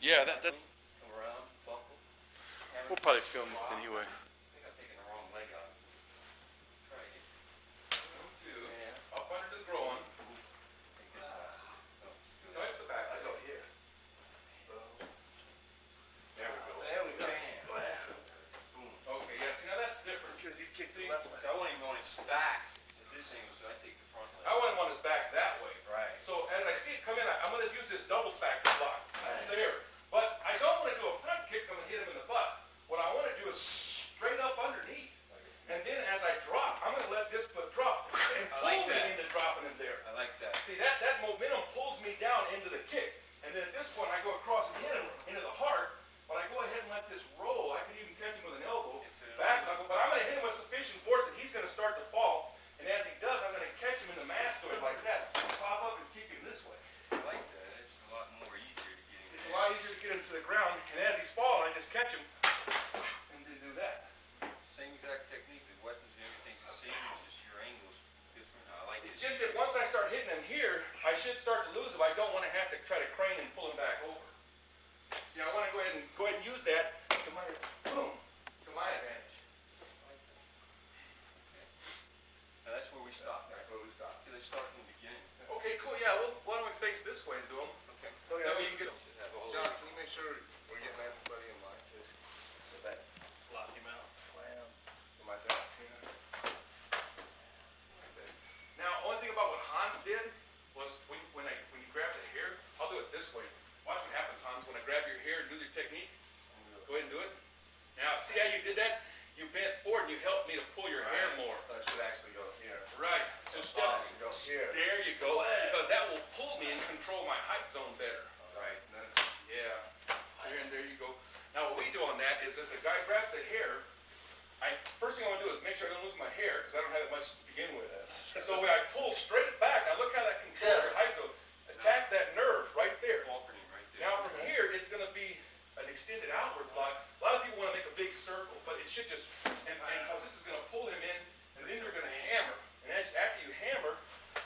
Yeah, that. Come around, buckle. We'll probably film this anyway. I think I've taken the wrong leg out. Try again. 1, 2. Yeah. Up under the groin. Take this back. No, it's the back. I go here. There we go. There we go. Boom. Okay, yeah, see, now that's different. Because he kicked the left leg. I want him on his back at this angle, so I take the front leg. I want him on his back that way. Right. So as I see it come in, I'm going to use this double stack block there. But I don't want to do a front kick so I'm going to hit him in the butt. What I want to do is straight up underneath. And then as I drop, I'm going to let this foot drop and pull me into dropping him there. I like that. See, that momentum pulls me down into the kick. And then at this point, I go across and hit him into the heart. But I go ahead and let this roll. I could even catch him with an elbow. Back knuckle. But I'm going to hit him with sufficient force that he's going to start to fall. And as he does, I'm going to catch him in the mastoid like that. Pop up and kick him this way. I like that. It's a lot more easier to get him. It's a lot easier to get him to the ground. And as he's falling, I just catch him and then do that. Same exact technique. The weapons and everything's the same. It's just your angle's different. I like it. It's just that once I start hitting him here, I should start to lose him. I don't want to have to try to crane and pull him back over. See, I want to go ahead and use that to my advantage. Now that's where we stop. That's where we stop. Okay, let's start from the beginning. Okay, cool. Yeah. Well, why don't we face this way and do them? Okay. Okay, That way you can get. John, can you make sure we're getting everybody in line too? So that Lock him out. slam to my back. Now, only thing about what Hans did was when you grab the hair, I'll do it this way. Watch what happens, Hans. When I grab your hair and do your technique, go ahead and do it. Now, see how you did that? You bent forward and you helped me to pull your hair more. So I should actually go here. Right. So step. Go here. There you go. Because that will pull me and control my height zone better. Right. Yeah. There you go. Now, what we do on that is as the guy grabs the hair, first thing I want to do is make sure I don't lose my hair because I don't have that much to begin with. So when I pull straight back, now look how that controls your height zone. Attack that nerve right there. Now from here, it's going to be an extended outward block. A lot of people want to make a big circle, but it should just, and because this is going to pull him in, and then you're going to hammer. And after you hammer,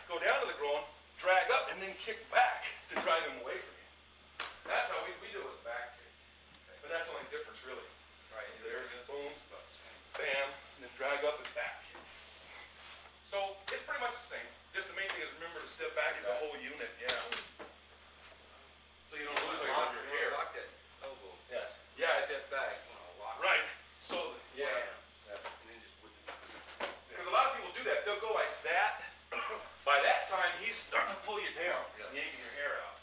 go down to the groin, drag up, and then kick back to drive him away from you. That's how we do it with back kick. But that's the only difference, really. Right. There, boom, bam, and then drag up and back. So it's pretty much the same. Just the main thing is remember to step back as a whole unit. Yeah. So you don't lose like on your hair. Lock that elbow. Yes. Yeah. Step back. Lock. Right. So yeah. And then just whip it. Because a lot of people do that. They'll go like that. By that time, he's starting to pull you down, yanking your hair out.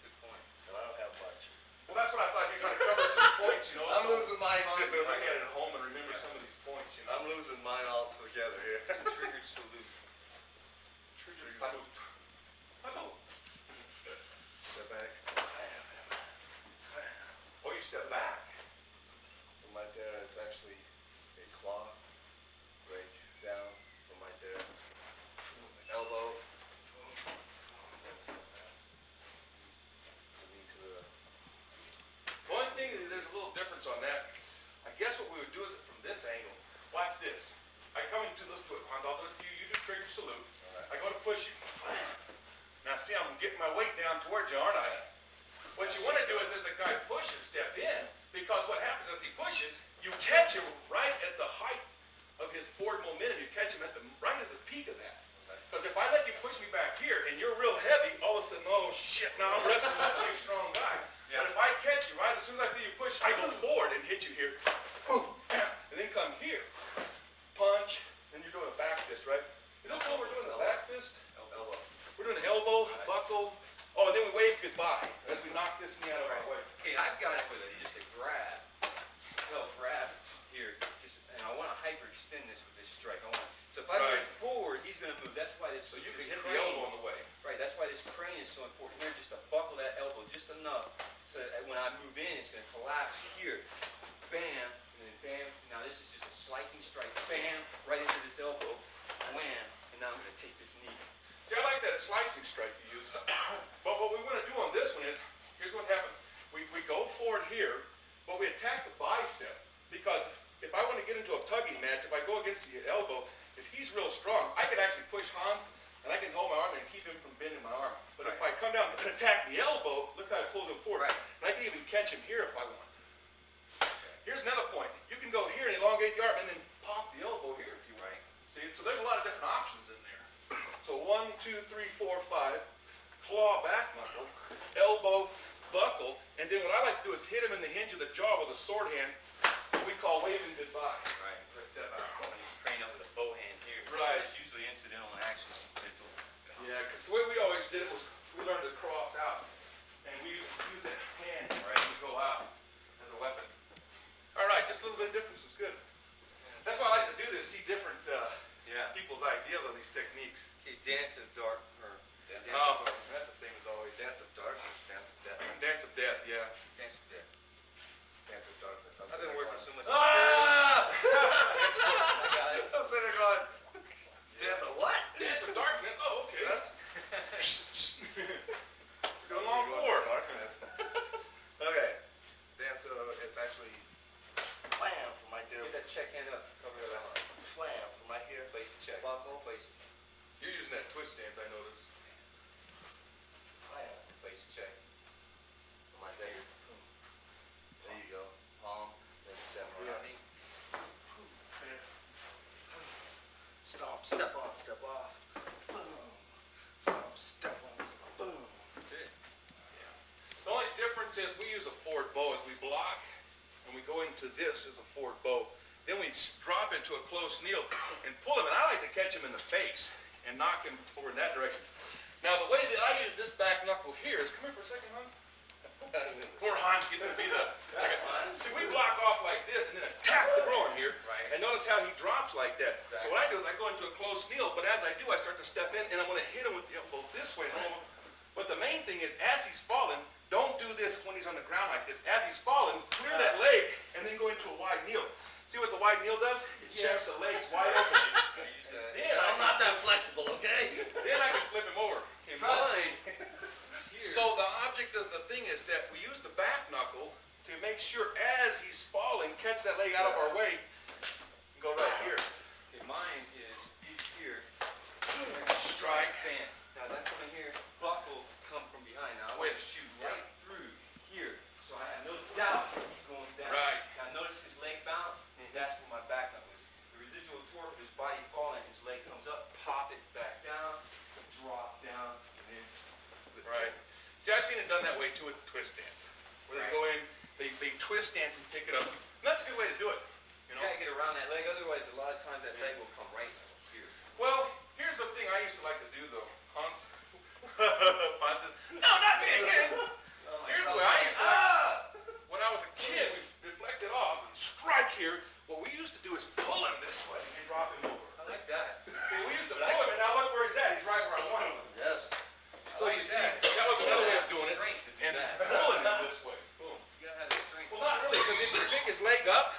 Good point. I don't have much. Well, that's what I thought. You're trying to cover some points, you know. I'm losing mine too. I get it at home and remember some of these points, you know. I'm losing mine all together here. Triggered salute. Triggered salute. Step back. Oh, you step back. From right there, it's actually a claw break down from right there. Elbow. One thing, there's a little difference on that. I guess what we would do is from this angle. Watch this. I come into this to it, Hans. I'll do it to you. You do trigger salute. I go to push you. Now see, I'm getting my weight down towards you, aren't I? What you want to do is as the guy pushes, step in. Because what happens as he pushes, you catch him right at the height of his forward momentum. You catch him right at the peak of that. Because if I let you push me back here and you're real heavy, all of a sudden, oh shit, now I'm wrestling with a pretty strong guy. Yeah. But if I catch you, right, as soon as I feel you push, I go forward and hit you here. And then come here. Punch. Then you're doing a back fist, right? Is this what we're doing, the back fist? Elbow. We're doing an elbow, buckle. Oh, and then we wave goodbye as we knock this knee out of our way. Okay, I've got it with just a grab. Grab here. And I want to hyperextend this with this strike. So if I move forward, he's going to move. That's why this. So you can hit the elbow on the way. Right. That's why this crane is so important. Here, just to buckle that elbow just enough, so that when I move in, it's going to collapse here. Bam, and then bam. Now this is just a slicing strike. Bam, right into this elbow. Wham, and now I'm going to take this knee. See, I like that slicing strike you use. But what we want to do on this one is, here's what happens. We go forward here, but we attack the bicep. Because if I want to get into a tugging match, if I go against the elbow, if he's real strong, I can actually push Hans, and I can hold my arm and keep him from bending my arm. But if I come down and attack the elbow, look how it pulls him forward. And I can So there's a lot of different options in there. So 1, 2, 3, 4, 5, claw back knuckle, elbow, buckle, and then what I like to do is hit him in the hinge of the jaw with a sword hand, we call waving goodbye. Right. Instead of when he's trained up with a bow hand here. Right. It's usually incidental in action. Yeah, because the way we always did it was we learned to cross out, and we use that hand right to go out as a weapon. All right, just a little bit of difference is good. That's why I like to do this, see different people's ideas on these techniques. Okay, dance of dark, or dance of Oh, dark. that's the same as always. Dance of darkness, dance of death. Dance of death, yeah. Dance of death. Dance of darkness. I'm I've sitting been there working going, so much. Ah! I got it. I'm sitting there going, dance of what? Dance of darkness. Oh, okay. That's Go along for. darkness. Okay. Dance of, it's actually slam from right there. Get that check hand up, cover it up. Slam from right here. Place the check. Buckle. Place it. You're using that twist dance, I noticed. Slam. Place the check. From right there. There you go. Palm. Then step Yeah. around. Stomp. Step on. Step off. Boom. Stomp. Step on. Boom. That's it. The only difference is we use a forward bow as we block, and we go into this as a forward bow. Then we drop into a close kneel and pull him, and I like to catch him in the face and knock him over in that direction. Now, the way that I use this back knuckle here is, come here for a second, Hans. Poor Hans gets to be the, see, we block off like this and then attack the groin here. Right. And notice how he drops like that. So what I do is I go into a close kneel, but as I do, I start to step in, and I'm going to hit him with the elbow this way. But the main thing is, as he's falling, don't do this when he's on the ground like this. As he's falling, clear that leg, and then go into a wide kneel. See what the wide kneel does? It checks the legs wide open. I use that. Then I'm not that flexible, okay? then I can flip him over. Okay, mine. Here. So the object is, the thing is that we use the back knuckle to make sure as he's falling, catch that leg out of our way, and go right here. Okay, mine is here. Strike. Fan. Now as I come in here, buckle come from behind. Now I want to shoot right through here. So I have no doubt he's going down. Right. Now notice his leg bounce. That's where my back knuckle is. The residual torque of his body falling, his leg comes up, pop it back down, drop down, and then flip it. Right. See, I've seen it done that way too with the twist dance. Where they Right. go in, they twist dance and pick it up. And that's a good way to do it. You You know? gotta get around that leg, otherwise a lot of times that leg will come right here. Well, here's the thing I used to like to do though. Hans. Hans says, no, not me again. Oh my Here's the God. way I used to like. When I was a kid, we deflected off, strike here. What we used to do is pull him this way and drop him over. I like that. See, we used to pull him, and now look where he's at. He's right where I want him. Yes. So you see, that was another way of doing it. Strength to do And that. pulling him this way. Boom. You gotta have the strength. Well, not really, because if you pick his leg up,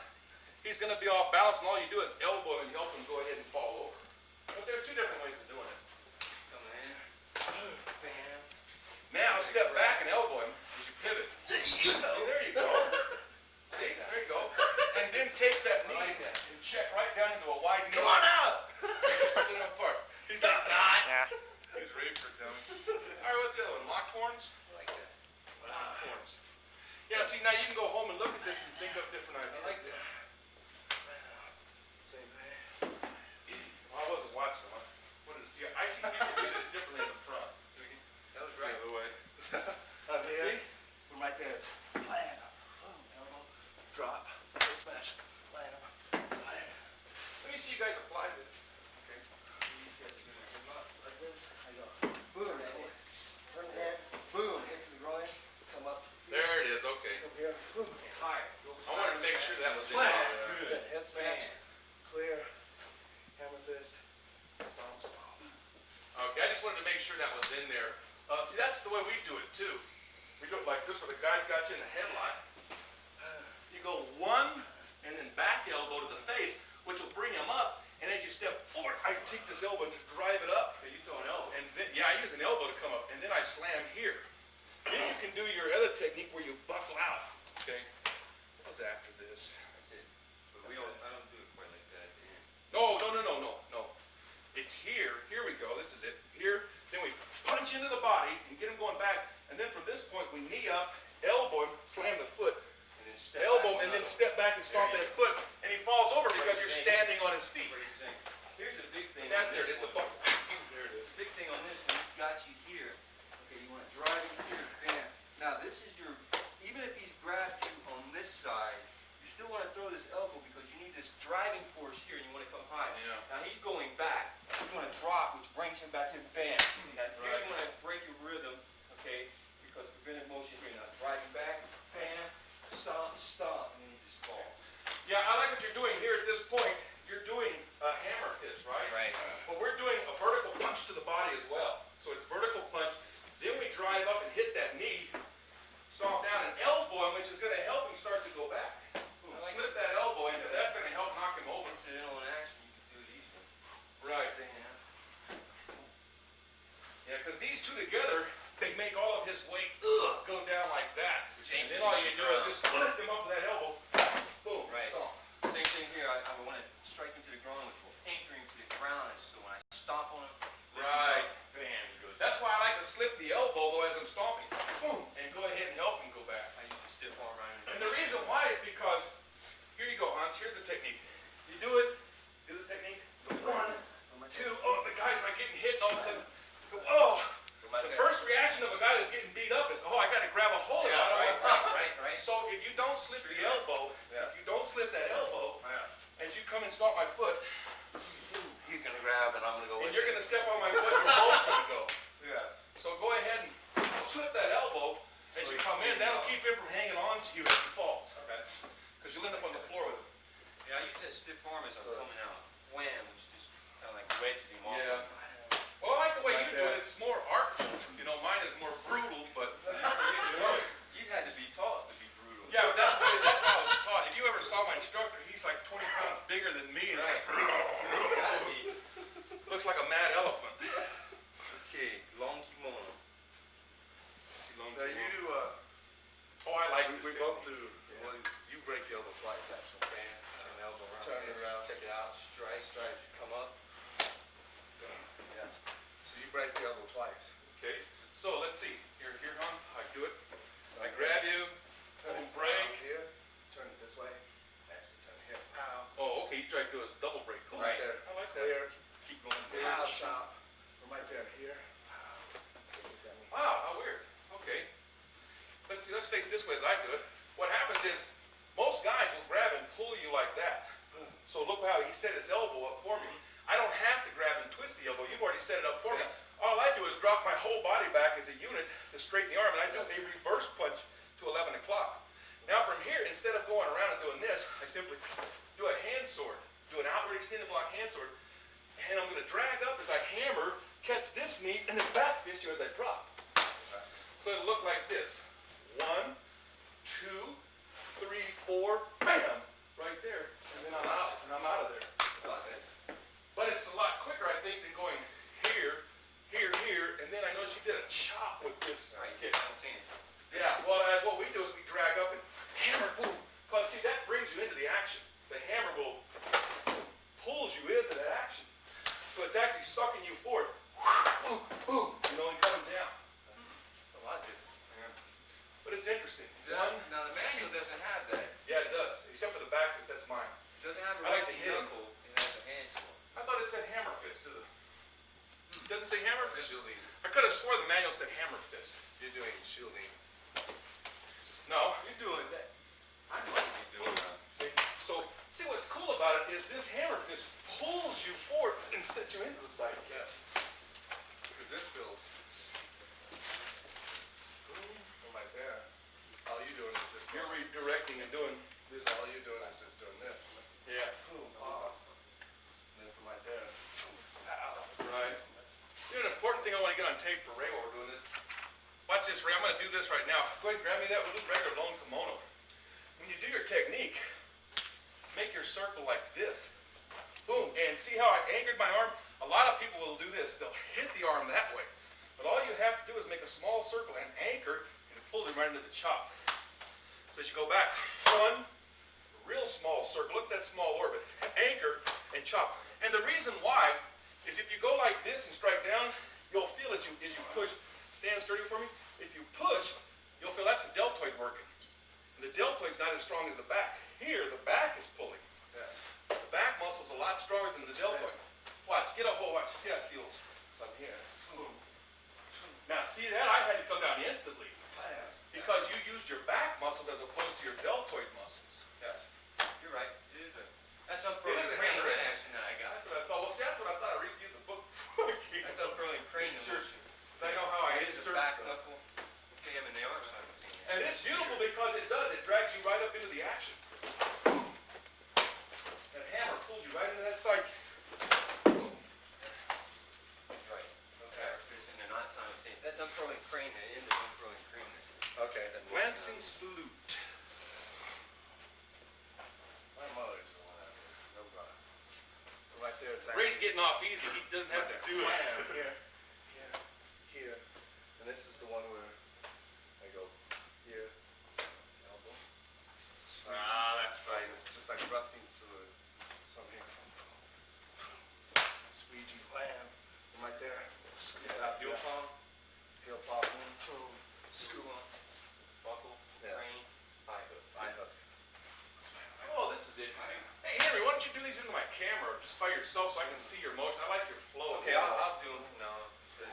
he's going to be off balance, and all you do is elbow him and help him go ahead and fall over. But there are two different ways of doing it. Coming in. Bam. Now, step back and elbow him as you pivot. See, there you go. See, there you go. And then take that knee I like that. and check right down into a wide knee. Come on out! Split him apart. He's like, nah. He's ready for it, dummy. All right, what's the other one? Locked horns? I like that. Locked horns. Yeah, see, now you can go home and look at this and think up different ideas. I like that. Same thing. Well, I wasn't watching. I wanted to see. I see people do this differently in the front. That was right. The other way. Up here. See? From right there, it's slam. Boom. Elbow. Drop. Foot smash. Slam. Slam. Let me see you guys apply this. Okay. Like this. I go. Boom. Turn the head. Boom. Hit to the groin. Come up. There it is. Okay. Come here. Boom. Higher. I wanted to make sure that was in Slam. there. Good. Head smash. Bam. Clear. Hammer fist. Stomp. Stomp. Okay, I just wanted to make sure that was in there. See, that's the way we do it too. We do it like this, where the guy's got you in a headlock. You go one, and then back elbow to the face, which will bring him up. And as you step forward, I take this elbow and just drive it up. Okay, you throw an elbow. And then, yeah, I use an elbow to come up, and then I slam here. Then you can do your other technique where you buckle out. Okay. What was after this? That's it. But we don't, I don't do it quite like that at the end. No. It's here. Here we go. This is it. Here. Then we punch into the body and get him going back. And then from this point, we knee up, elbow him, slam the foot, And then step elbow him, back and then another. step back and stomp There you that foot. And he falls over because Right you're thing. standing on his feet. What do you think? Here's the big back. You're going to drop, which brings him back to bam. Now, here you want to break your rhythm, okay? Because preventive motion here. Now, driving back, bam, stomp, stomp, and then you just fall. Yeah, I like what you're doing here at this point. You're doing a hammer fist, right? Right. But we're doing a vertical punch to the body as well. So it's vertical punch. Then we drive up and hit that knee, stomp down and elbow him, which is going to help him start to go back. Slip that elbow in, because that's going to help knock him over. Incidental in action, you can do these ones. Right. Yeah, because these two together, they make all of his weight go down like that. And then all you do is just lift him up with that elbow. Boom. Right. Stomp. Same thing here. I want to strike him to the ground, which will anchor him to the ground. So when I stomp on him, Right. Bam. He goes. That's why I like to slip the elbow though as I'm stomping. Boom. And go ahead and help him go back. I use a stiff arm around him. And the reason why is because, here you go, Hans. Here's the technique. You do it. Do the technique. One, two. Oh, the guy's like getting hit, and all of a sudden, go, oh. The first reaction of a guy who's getting beat up is, oh, I got to grab a hold of it. Right. So if you don't slip the elbow, if you don't slip that elbow, as you come and stomp my foot, He's going to grab, and I'm going to go and you're going to step on my foot, you're both going to go. Yeah. So go ahead and slip that elbow as you come in. That'll keep him from hanging on to you as he falls. Okay. Because you'll end up on the floor with him. Yeah, I use that stiff arm as I'm coming out. Wham, which just kind of like wedges him off. Yeah. Well, I like the way you do it. It's more artful. You know, mine is more brutal, but You had to be taught to be brutal. yeah, but that's why I was taught. If you ever saw my instructor, he's like 20 pounds bigger than me, and Gotta be. looks like a mad elephant. Okay, long kimono. Now you do, Oh, I like we this. both technique. do, well, you break the elbow twice actually. Bam, turn the elbow around. Turn it around. Check it out. Strike, come up. Yeah. So you break the elbow twice. Okay, so let's see. Here, Hans, I do it. I grab you, boom, break. Here, turn it this way. Actually, turn it here. Pow. Oh, okay, you try to do a double break. Cool. Right there. I like that. There. Keep going. Pow, chop. From right there. Here. Pow. Wow, how weird. Okay. Let's see, let's face this way as I do it. What happens is, most guys will grab and pull you like that. So look how he set his elbow up for me. I don't have to grab and twist the elbow. You've already set it up for me. All I do is drop my whole body back as a unit to straighten the arm, and I do a reverse punch to 11 o'clock. Now from here, instead of going around and doing this, I simply do a hand sword, do an outward extended block hand sword, and I'm going to drag up as I hammer, catch this knee, and then back fist you as I drop. So it'll look like this. 1, 2, 3, 4, bam, right there, and then I'm out, and I'm out of there. But it's a lot quicker, I think, than going here, here, here, and then I noticed you did a chop with this kick. Yeah, well, as what we do is we drag up and hammer, boom. Because, see, that brings you into the action. The hammer will pulls you into that action. So it's actually sucking you forward. Boom, boom, you know, and coming down. A lot different. Yeah. But it's interesting. Now the manual doesn't have that. Yeah, it does. Except for the back fist, that's mine. It doesn't have a I like the hit. knuckle. It has a hand sword. I thought it said hammer fist. It doesn't say hammer fist? I could have swore the manual said hammer fist. You're doing shielding. No, you're doing that. I know what you're doing. See? So, see what's cool about it is this hammer fist pulls you forward and sets you into the side kick. Because this feels. From right there. All you're doing is just. You're redirecting and doing This all you're doing is just doing this. yeah. Boom. And then from right there. Right. You know, an important thing I want to get on tape for Ray while we're doing this. Watch this, Ray. I'm going to do this right now. Go ahead and grab me that. We'll do regular lone kimono. When you do your technique, make your circle like this. Boom. And see how I anchored my arm? A lot of people will do this. They'll hit the arm that way. But all you have to do is make a small circle and anchor, and it pulls him right into the chop. So as you go back, one, real small circle. Look at that small orbit. Anchor and chop. And the reason why is if you go like this and strike down, you'll feel as you push, stand sturdy for me, if you push, you'll feel that's the deltoid working. And the deltoid's not as strong as the back. Here, the back is pulling. Yes. The back muscle's a lot stronger than the deltoid. Watch, get a hold, watch, see how it feels. So I'm here. Now see that? I had to come down instantly. Because you used your back muscles as opposed to your deltoid muscles. Yes. You're right. It is a. That's up for It is a crane hammer action that I got. That's what I thought. Well, see, that's what I thought I Slicing salute. My mother's the one that no God. Right there, it's Ray's getting off easy. He doesn't have to do it. Here, here. And this is the one where I go here, elbow. Ah, that's Right, right. it's just like thrusting salute. So I'm here. Squeegee, blam. And right there. Heel palm, Heel pop, 1, 2, screw on, buckle, Yes. crane, high hook. eye hook. Oh, this is it. Hey, Henry, why don't you do these into my camera just by yourself so I can see your motion? I like your flow. Okay, I'll do them. No.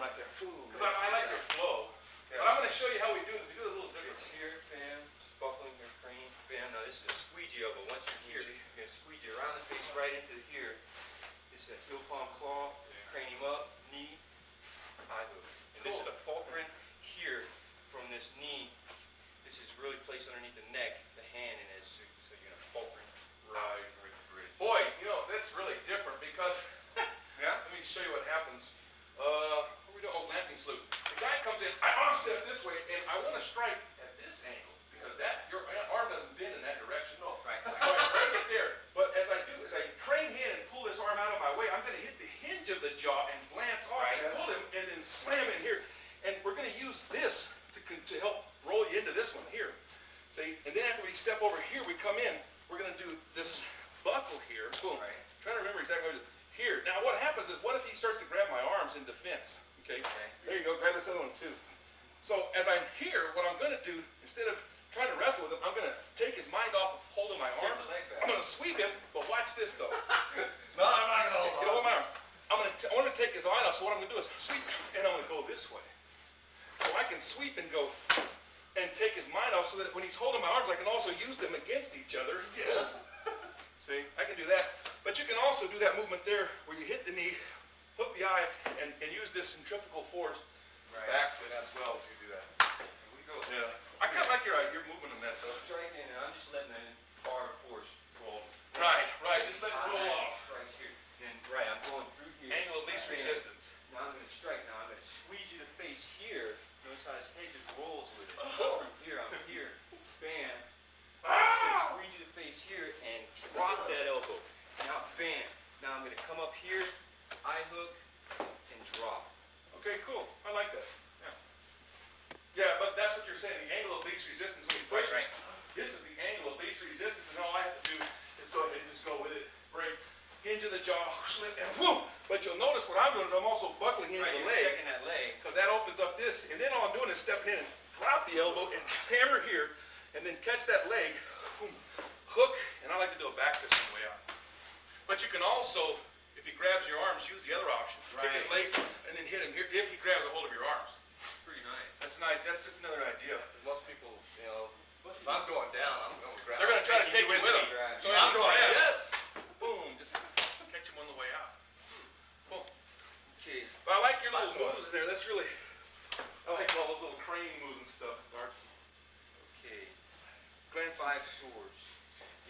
Right there. Because I like your flow. Yeah. But I'm going to show you how we do this. We do it a little different. It's here, bam, buckling your crane, bam. Now this is a squeegee elbow. Once you're here, you're going to squeegee around the face right into here. This is a heel palm claw, crane him up, knee, high hook. And this is Cool. a fulcrum here from this knee. This is really placed underneath the neck, the hand, and it's, so you're going to fulcrum. Right. Boy, you know, that's really different because, yeah, let me show you what happens. What are we doing? Oh, glancing salute. The guy comes in, I want to step this way, and I want to strike at this angle because your arm doesn't bend in that direction. No. Right. So I break it there. But as I do, as I crane in and pull this arm out of my way, I'm going to hit the hinge of the jaw and glance off and pull him and then slam in here. And we're going to use this to help roll you into this one here. See? And then after we step over here, we come in, we're going to do this buckle here. Boom. Right. I'm trying to remember exactly what it is. Here. Now what happens is, what if he starts to grab my arms in defense? Okay? There you go. Grab this other one too. So as I'm here, what I'm going to do, instead of trying to wrestle with him, I'm going to take his mind off of holding my Take arms. the leg back. I'm going to sweep him, but watch this though. No, I'm not gonna Get hold my arm. I want to take his eye off, so what I'm going to do is sweep, and I'm going to go this way. So I can sweep and go and take his mind off so that when he's holding my arms, I can also use them against each other. Yes. See, I can do that. But you can also do that movement there where you hit the knee, hook the eye, and use this centrifugal force Right. back as well. You do that. Here we go. Yeah. I kind of like your movement on that though. Striking, and I'm just letting the bar force roll. Right, just let it roll off. Strike here. And right, I'm going through here. Angle of least Bam. resistance. Now I'm going to strike. Now I'm going to squeeze you the face here. Notice how his head just rolls with it. Oh. From here, I'm here. Bam. I'm Ah! just going to squeeze you the face here and drop that elbow. Now, bam. Now I'm going to come up here, eye hook, and drop. Okay, cool. I like that. Yeah. Yeah, but that's what you're saying, the angle of least resistance when you push. Right. This is the angle of least resistance, and all I have to do is go ahead and just go with it. Break, hinge of the jaw, slip, and whoop. But you'll notice what I'm doing is I'm also buckling into Right, the you're leg, checking that leg. because that opens up this, and then all I'm doing is stepping in and drop the elbow and hammer here, and then catch that leg, boom, hook, and I like to do a back fist on the way out. But you can also, if he grabs your arms, use the other option. Kick his Right. legs and then hit him here if he grabs a hold of your arms. Pretty nice. That's just another idea. Most people, you know, if I'm going down, I'm going to grab. They're going to try to take you with them. Right. So I'm as you going, grab, yes. boom, just catch him on the way out. Cool. Okay. But I like your little moves there. That's really, I like all those little crane moves and stuff. It's artsy. Okay. Glance 5 swords.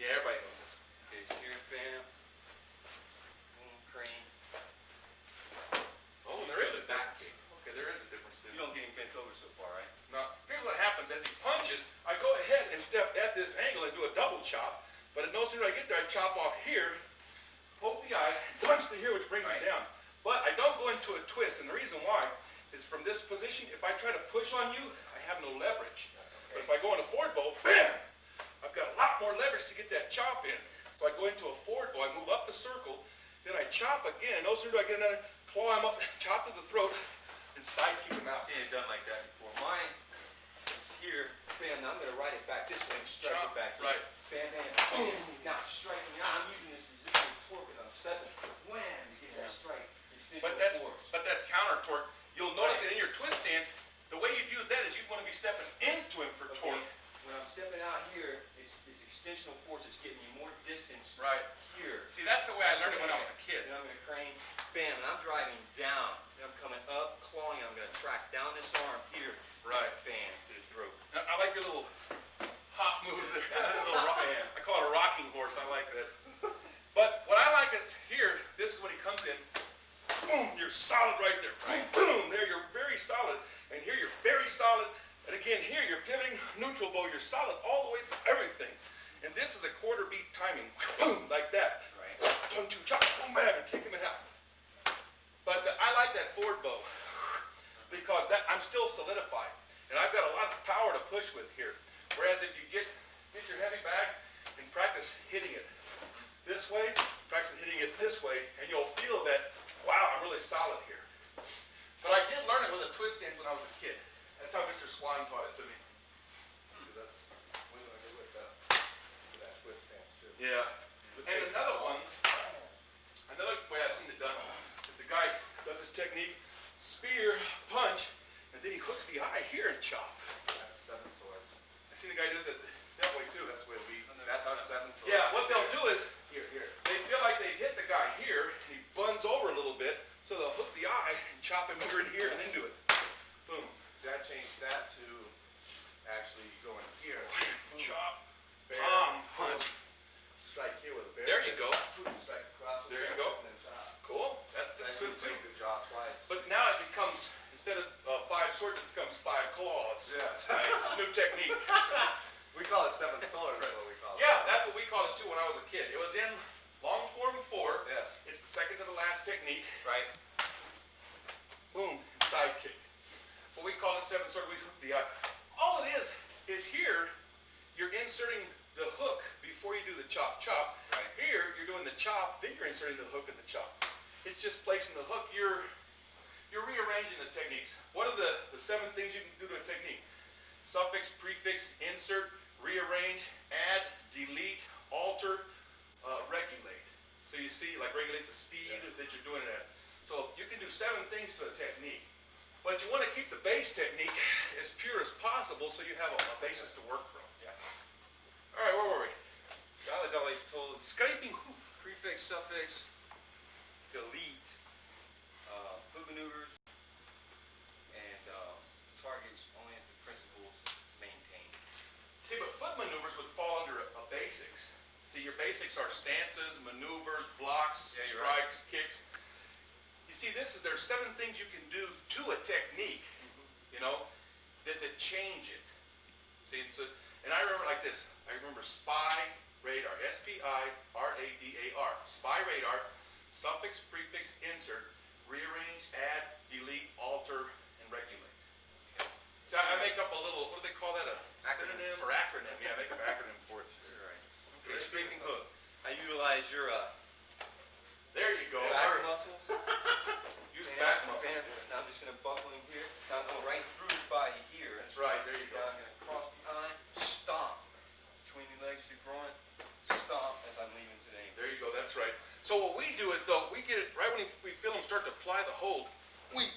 Yeah, everybody knows this. Okay, so here, bam. Boom, crane. Oh, there is a back kick. Okay, there is a difference You there. don't get him bent over so far, right? Now, here's what happens. As he punches, I go ahead and step at this angle and do a double chop. But no sooner I get there, I chop off here, poke the eyes, punch to here, which brings Right. it down. But I don't go into a twist, and the reason why is from this position, if I try to push on you, I have no leverage. But if I go in a forward bow, bam, I've got a lot more leverage to get that chop in. So I go into a forward bow, I move up the circle, then I chop again. No sooner do I get another, claw him up, chop to the throat, and side kick him I've out. seen it done like that before. Mine is here, bam, now I'm going to ride it back this way and strike Chop, it back here. right. Bam, bam, boom. Now striking, now I'm using this residual torque and I'm stepping, wham, to get that strike. But Residual that's force. counter torque. You'll notice Right. that in your twist stance, the way you'd use that is you'd want to be stepping into him for Okay, torque. when I'm stepping out here, it's extensional force is getting me more distance Right. here. See, that's the way I learned it when I was a kid. Then I'm going to crane, bam, and I'm driving down. Then I'm coming up, clawing, I'm going to track down this arm here. Right. Bam, to the throat. I like your little hop moves there. Little rock, I call it a rocking horse. I like that. But what I like is here, this is when he comes in. Boom, you're solid right there. Boom, boom, there you're very solid. And here you're very solid. And again, here you're pivoting neutral bow, you're solid all the way through everything. And this is a quarter beat timing, boom, like that. Right. 1, 2, chop, boom, bam, and kick him in half. But I like that forward bow because I'm still solidified. And I've got a lot of power to push with here. Whereas if you get your heavy bag and practice hitting it this way, practice hitting it this way, and you'll feel that, wow, I'm really solid here. But I did learn it with a twist stance when I was a kid. That's how Mr. Swan taught it to me. Because we learned it with that twist stance too. Yeah. And another one, another way I've seen it done, is the guy does his technique, spear, punch, and then he hooks the eye here and chop. That's 7 swords. I've seen the guy do that way too. That's our 7 swords. Yeah, what they'll do is, Here. they feel like they hit the guy here, and he buns over a little bit, so they'll hook the eye and chop him here and here, and then do it. Boom. See, I changed that to actually going here. Chop. Bam, Punch. strike here with a bare There you fist, go. strike across with There you bare go. fist, and then chop. Cool. That's Then good you too. make the jaw twice. But now it becomes, instead of 5 swords, it becomes 5 claws. Yes. Right? It's a new technique. We call it 7 swords, is what we call it. Yeah, that's what we called it too when I was a kid. It was in long form 4. Yes. It's the second to the last technique. Right. Boom, side kick. What we call it 7 sword, we hook the eye. All it is here, you're inserting the hook before you do the chop. Right. Here, you're doing the chop, then you're inserting the hook and the chop. It's just placing the hook. You're rearranging the techniques. What are the 7 things you can do to a technique? Suffix, prefix, insert, rearrange, add, delete, alter, regulate. So you see, like regulate the speed that you're doing it at. So you can do 7 things to a technique. But you want to keep the base technique as pure as possible so you have a basis to work from. Yeah. All right, where were we? I was always told Scraping. prefix, suffix, delete, foot maneuvers, and targets only if the principles maintained. See, but foot maneuvers would fall under a basics. See, your basics are stances, maneuvers, blocks, Yeah, you're right. strikes, kicks. You see, there's 7 things you can do to a technique, you know, that change it. See, and I remember like this. I remember spy, radar, S-P-I-R-A-D-A-R. Spy, radar, suffix, prefix, insert, rearrange, add, delete, alter, and regulate. So I make up a little, what do they call that, a synonym or acronym? Yeah, I make up an acronym for it. Okay, scraping hook. I utilize your There you go. back Works. muscles. Use Bam, back muscle. bam. Now I'm just going to buckle in here. Now I'm going right through his body here. That's right, there you go. Now I'm going to cross behind, stomp between the legs to the groin, stomp as I'm leaving today. There you go, that's right. So what we do is, though, we get it right when we feel him start to apply the hold, we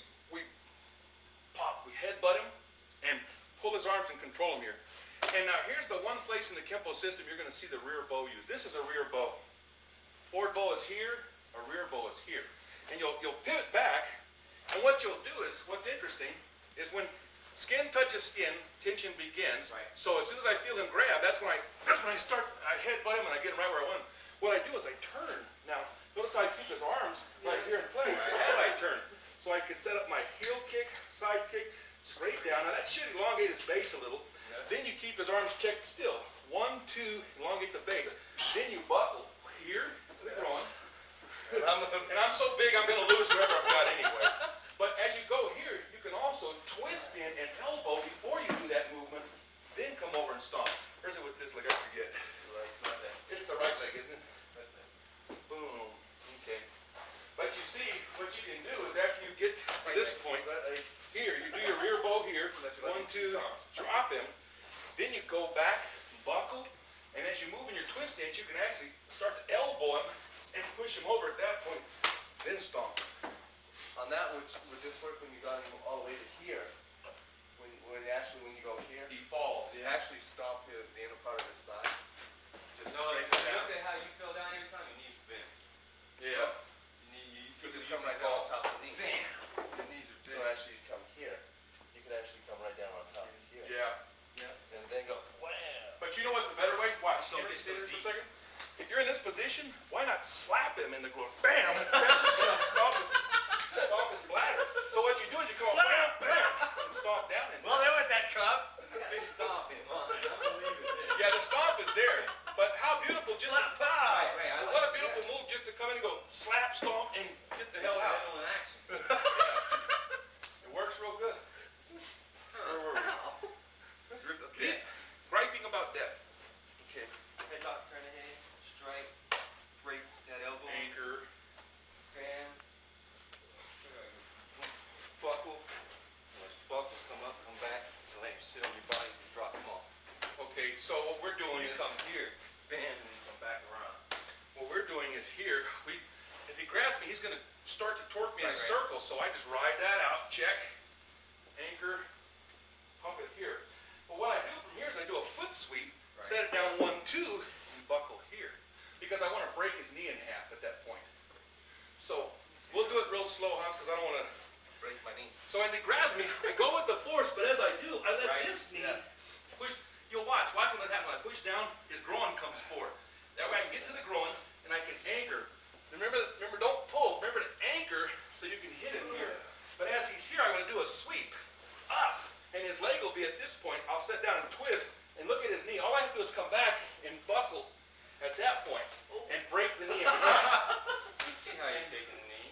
pop, we headbutt him and pull his arms and control him here. And now here's the one place in the Kenpo system you're going to see the rear bow used. This is a rear bow. Forward bow is here, a rear bow is here. And you'll pivot back, and what you'll do is, what's interesting, is when skin touches skin, tension begins. Right. So as soon as I feel him grab, that's when I headbutt him and I get him right where I want him. What I do is I turn. Now, notice how I keep his arms right here in place as I turn. So I can set up my heel kick, side kick, scrape down. Now that should elongate his base a little. Yeah. Then you keep his arms checked still. 1, 2, elongate the base. Then you buckle here to the groin. And I'm so big I'm going to lose whoever I've got anyway. But as you go here, you can also twist in and elbow before you do that movement. Then come over and stomp. Here's it with this leg, I forget. It's the right leg, isn't it? Boom. Okay. But you see, what you can do is after you get to this point, here, you do your rear bow here. 1, 2, drop him. Then you go back, buckle, and as you move in your twist stance, you can actually start to elbow him and push him over at that point, then stomp. On that, would this work when you got him all the way to here? When you go here, He falls. you actually stomp the inner part of his thigh. Just No, scrape look it down. at how you fell down every time. Your knees bend. Yeah. You just come right down on top of the knee. Bam. The knees are So actually you come here, you could actually come right down on top of here. Yeah. And then go, wham! But you know what's a better way? Watch. So Can you it's stay so there for a deep. second? If you're in this position, why not slap him in the groin? Bam! Catch yourself, stomp his bladder. So what you do is you come up, bam, bam, and stomp down him. Well, there was that cup. he's gonna start to torque me in a Right. circle, so I just ride that out, check, anchor, pump it here. But what I do from here is I do a foot sweep, Right. set it down 1-2, and buckle here. Because I wanna break his knee in half at that point. So, we'll do it real slow, Hans, because I don't wanna Break my knee. So as he grabs me, I go with the force, but as I do, I let Right. this knee Yes. push. You'll watch when that happens. When I push down, his groin comes forward. That way I can get to the groin and I can anchor. Remember, don't pull. Remember to anchor so you can hit him here. But as he's here, I'm going to do a sweep up, and his leg will be at this point. I'll set down and twist, and look at his knee. All I have to do is come back and buckle at that point and break the knee in half. See how you're taking the knee?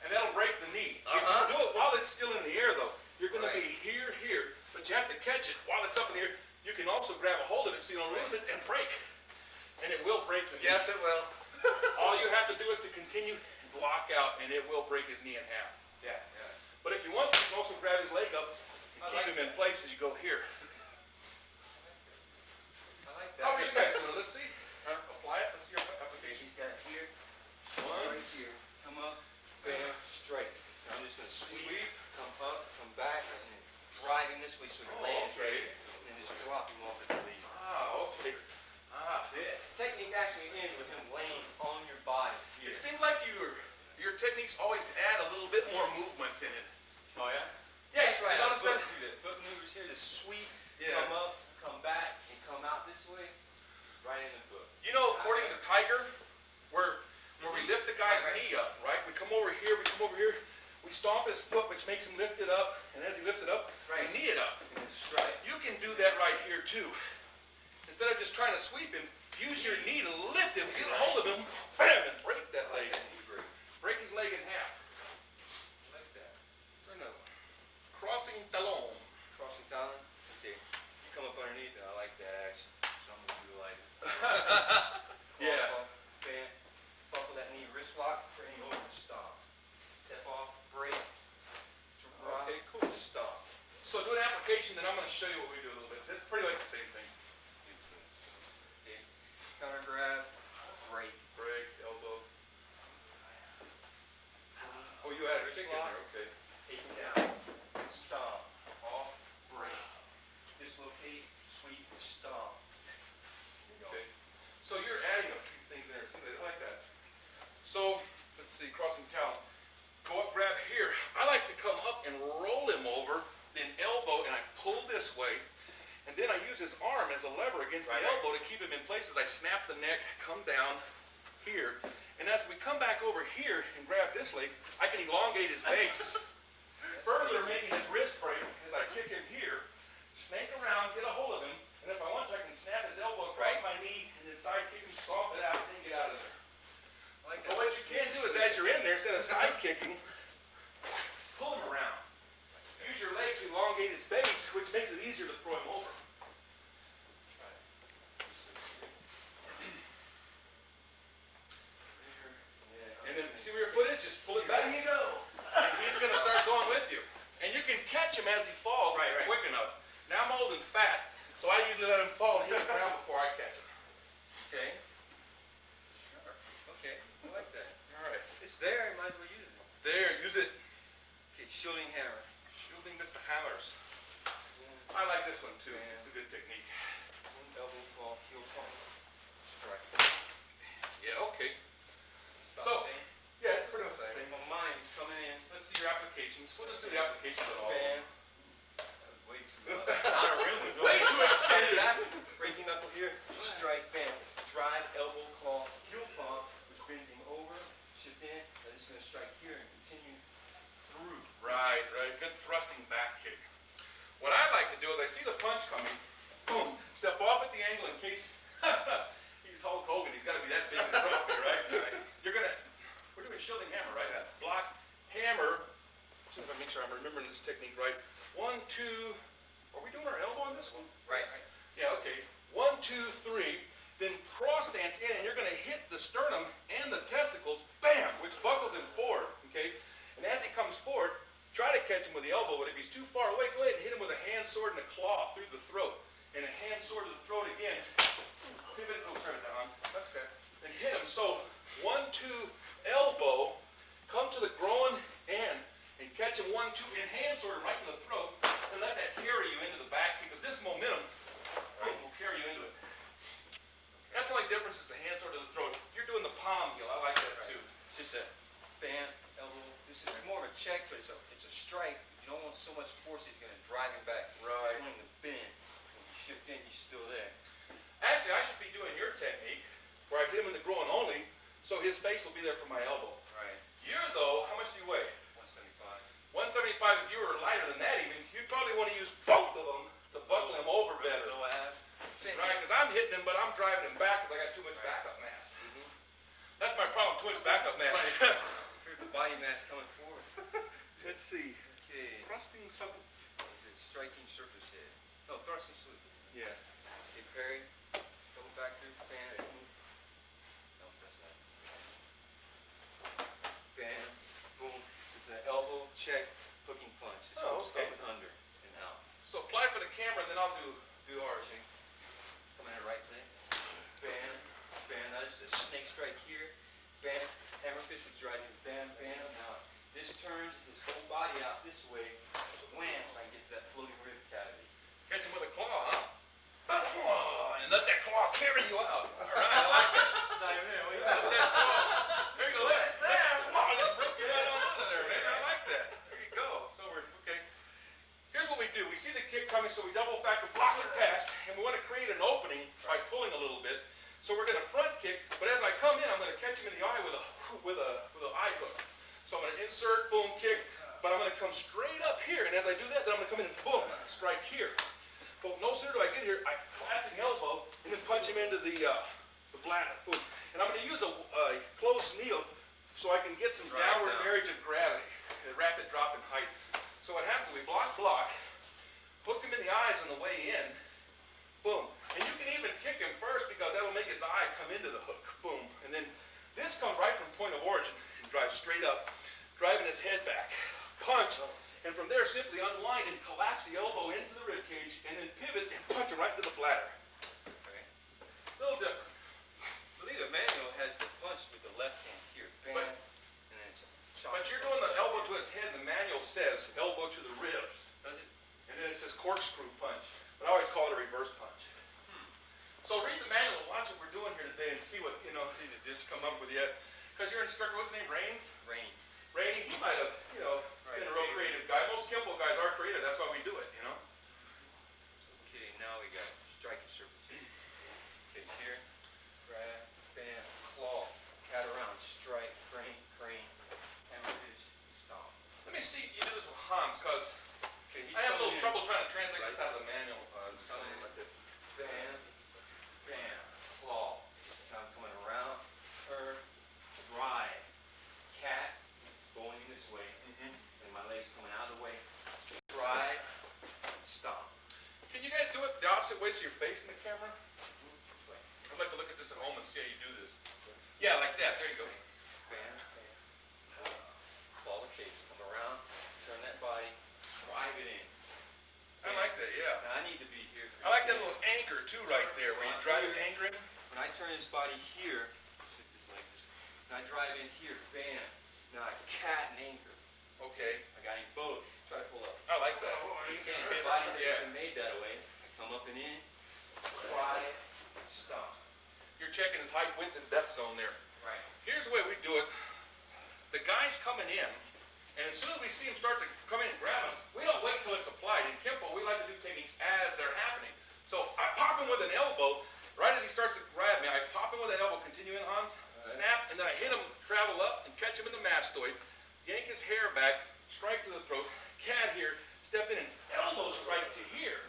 And that'll break the knee. If you do it while it's still in the air, though, you're going to be here, but you have to catch it while it's up in the air. You can also grab a hold of it so you don't lose it and break. And it will break the knee. Yes, it will. All you have to do is to continue and block out, and it will break his knee in half. Yeah. But if you want to, you can also grab his leg up and keep him in place as you go here. I like that. How are you guys doing? Let's see. Apply it. Let's see your application. He's got it here, One. right here. Come up, bam, straight. So I'm just gonna sweep, Sweep. come up, come back, and then driving this way so you land okay. here, and then just drop him off at the lead. Okay. The technique actually ends with him laying on your body here. It seems like your techniques always add a little bit more movements in it. Oh yeah? Yeah, That's right. you I'm notice foot that? to the foot maneuvers here, just sweep, Yeah. come up, come back, and come out this way, right in the foot. You know, according to Tiger, where we lift the guy's knee up, right? We come over here, we stomp his foot, which makes him lift it up, and as he lifts it up, Right. we knee it up. And then strike. You can do that right here too. Instead of just trying to sweep him, use your knee to lift him, get a hold of him, bam, and break that leg. Break his leg in half. I like that. Turn another one. Crossing talon. Crossing talon. Okay. You come up underneath it. I like that action. So I'm gonna do like Yeah. Bam. Buckle that knee, wrist lock, bring over, stop. Step off, break. Drop. Okay, cool. Stop. So do an application, then I'm going to show you what we do a little bit. It's pretty much the same thing. Okay. Counter grab, break. Break, elbow. Oh, you had a kick in there, okay. Take him down. Stomp. Off, break. Dislocate, sweep, stomp. There you go. Okay. So you're adding a few things in there. See, they like that. So, let's see, crossing talon. Go up, grab here. I like to come up and roll him over, then elbow, and I pull this way. And then I use his arm as a lever against the elbow to keep him in place as I snap the neck, come down here. And as we come back over here and grab this leg, I can elongate his base. Further making his wrist break as I kick him here, snake around, get a hold of him, and if I want to, I can snap his elbow across my knee and then side kick him, stomp it out, and then get out of there. But what you can do is as you're in there, instead of side kicking, pull him around. Use your leg to elongate his base, which makes it easier to throw him over. And then see where your foot is? Just pull it back. There you go. And he's going to start going with you. And you can catch him as he falls quick enough. Now I'm old and fat, so I usually let him fall and hit the ground before I catch him. Okay. Sure. Okay. I like that. All right. It's there. You might as well use it. It's there. Use it. Okay. Shooting hammer. Shooting Mr. Hammers. I like this one too. It's a good technique. Elbow claw, heel pump. Strike. Yeah, okay. About So, the same. yeah, it's pretty much the same. Same on mine. He's coming in. Let's see your applications. We'll just do the applications at all. Bam. That was way too much. Way too extended. Breaking knuckle here. Strike. Bam. Drive. Elbow claw. Heel pump, which brings him over. Shift in. And it's going to strike here and continue through. Right. Good thrusting back kick. What I like to do is I see the punch coming, boom, step off at the angle in case he's Hulk Hogan. He's got to be that big and drop here, right? We're doing shielding hammer, right? Block, hammer. See if I make sure I'm remembering this technique right. 1, 2. Are we doing our elbow on this one? Right. Yeah, okay. 1, 2, 3. Then cross stance in, and you're going to hit the sternum and the testicles, bam, which buckles him forward, okay? And as he comes forward, try to catch him with the elbow, but if he's too far away, go ahead and hit him with a hand sword and a claw through the throat. And a hand sword to the throat again. Pivot, oh, sorry, Hans. That's good. And hit him. So, 1, 2, elbow, come to the groin end and catch him 1, 2, and hand sword him right in the throat, and let that carry you into the back, because this momentum, boom, will carry you into it. That's the only difference is the hand sword to the throat. You're doing the palm heel. I like that too. It's just a bam, elbow. This is more of a check, but it's a strike. You don't want so much force that you're going to drive him back. Right. It's wanting to bend. When you shift in, you're still there. Actually, I should be doing your technique, where I get him in the groin only, so his face will be there for my elbow. Right. You're, though, how much do you weigh? 175. 175. If you were lighter than that even, you'd probably want to use both of them to buckle him over better. No abs. Right, because I'm hitting him, but I'm driving him back because I got too much backup mass. That's my problem, too much backup mass. The body mass coming forward. Let's see. Okay. Thrusting something. Is it striking surface head? No, thrusting salute. Yeah. Okay, parry. Double back through. Bam. No, that's not. Bam. Boom. It's an elbow, check, hooking punch. It's Oh, okay. up and under and out. So apply for the camera, and then I'll do ours. Coming in right leg. Bam. Bam. Now this is a snake strike here. Bam. Hammer fist would drive you. Bam. Bam. Now this turns his whole body out this way. Wham. So I can get to that floating rib cavity. Catch him with a claw, huh? And let that claw carry you out. All right, I like that. Let that claw. There you go. Let that claw just rip you right on out of there, man. I like that. There you go. So we're, okay. Here's what we do. We see the kick coming, so we double factor block it past, and we want to create an opening by pulling a little bit. So we're going to front kick, but as I come in, I'm going to catch him in the eye with a eye hook. So I'm going to insert, boom, kick, but I'm going to come straight up here, and as I do that, then I'm going to come in and boom, strike here. But no sooner do I get here, I collapsing elbow, and then punch him into the bladder. Boom. And I'm going to use a close kneel so I can get some downward marriage of gravity, a rapid drop in height. So what happens, we block, hook him in the eyes on the way in, boom. And you can even kick him first because that'll make his eye come into the hook, boom. And then this comes right from point of origin and drives straight up, driving his head back, punch, and from there simply unwind and collapse the elbow into the rib cage and then pivot and punch him right into the bladder. Okay. A little different. I believe the manual has the punch with the left hand here. Bam. But- And then it's a chop. But you're doing the elbow to his head, and the manual says elbow to the ribs. Does it? And then it says corkscrew punch. But I always call it a reverse punch. So read the manual and watch what we're doing here today and see what, see the dish come up with yet. Because your instructor, what's his name, Raines? Rain. Rainey, he might have, Right. been a real creative guy. Most Kenpo guys are creative. That's why we do it, Okay, now we got striking surface head. Okay, here. Grab. Bam. Claw. Cat around. Strike. Crane. Hammer fist. Stomp. Let me see if you do this with Hans, because Okay, he's I have a little coming in. trouble trying to translate this out of the manual. He's coming in like this. Bam. Bam. Claw. Now I'm coming around. Turn. Drive. Cat. Going in this way. And my legs coming out of the way. Drive. Stomp. Can you guys do it the opposite way so you're facing the camera? This way. I'd like to look at this at home and see how you do this. Yeah, like that. There you go. Bam. Bam. Ball the case. Come around. Turn that body. Drive it in. I like that, yeah. Now I need to be here. I like that little anchor too right there, where you drive it anchor in. When I turn this body here, shift this like this. When I drive in here, bam. Now I cat and anchor. Okay. I got him both. Try to pull up. I like that. You can't. The It's- body yeah. isn't made that way. I come up and in. Drive. Stomp. You're checking his height, width, and depth zone there. Right. Here's the way we do it. The guy's coming in, and as soon as we see him start to come in and grab him, we don't wait till it's applied. In Kenpo, we like to do techniques as they're happening. So I pop him with an elbow. Right as he starts to grab me, I pop him with an elbow, continue in, Hans, snap, and then I hit him, travel up, and catch him in the mastoid, yank his hair back, strike to the throat, cat here, step in and elbow strike to here.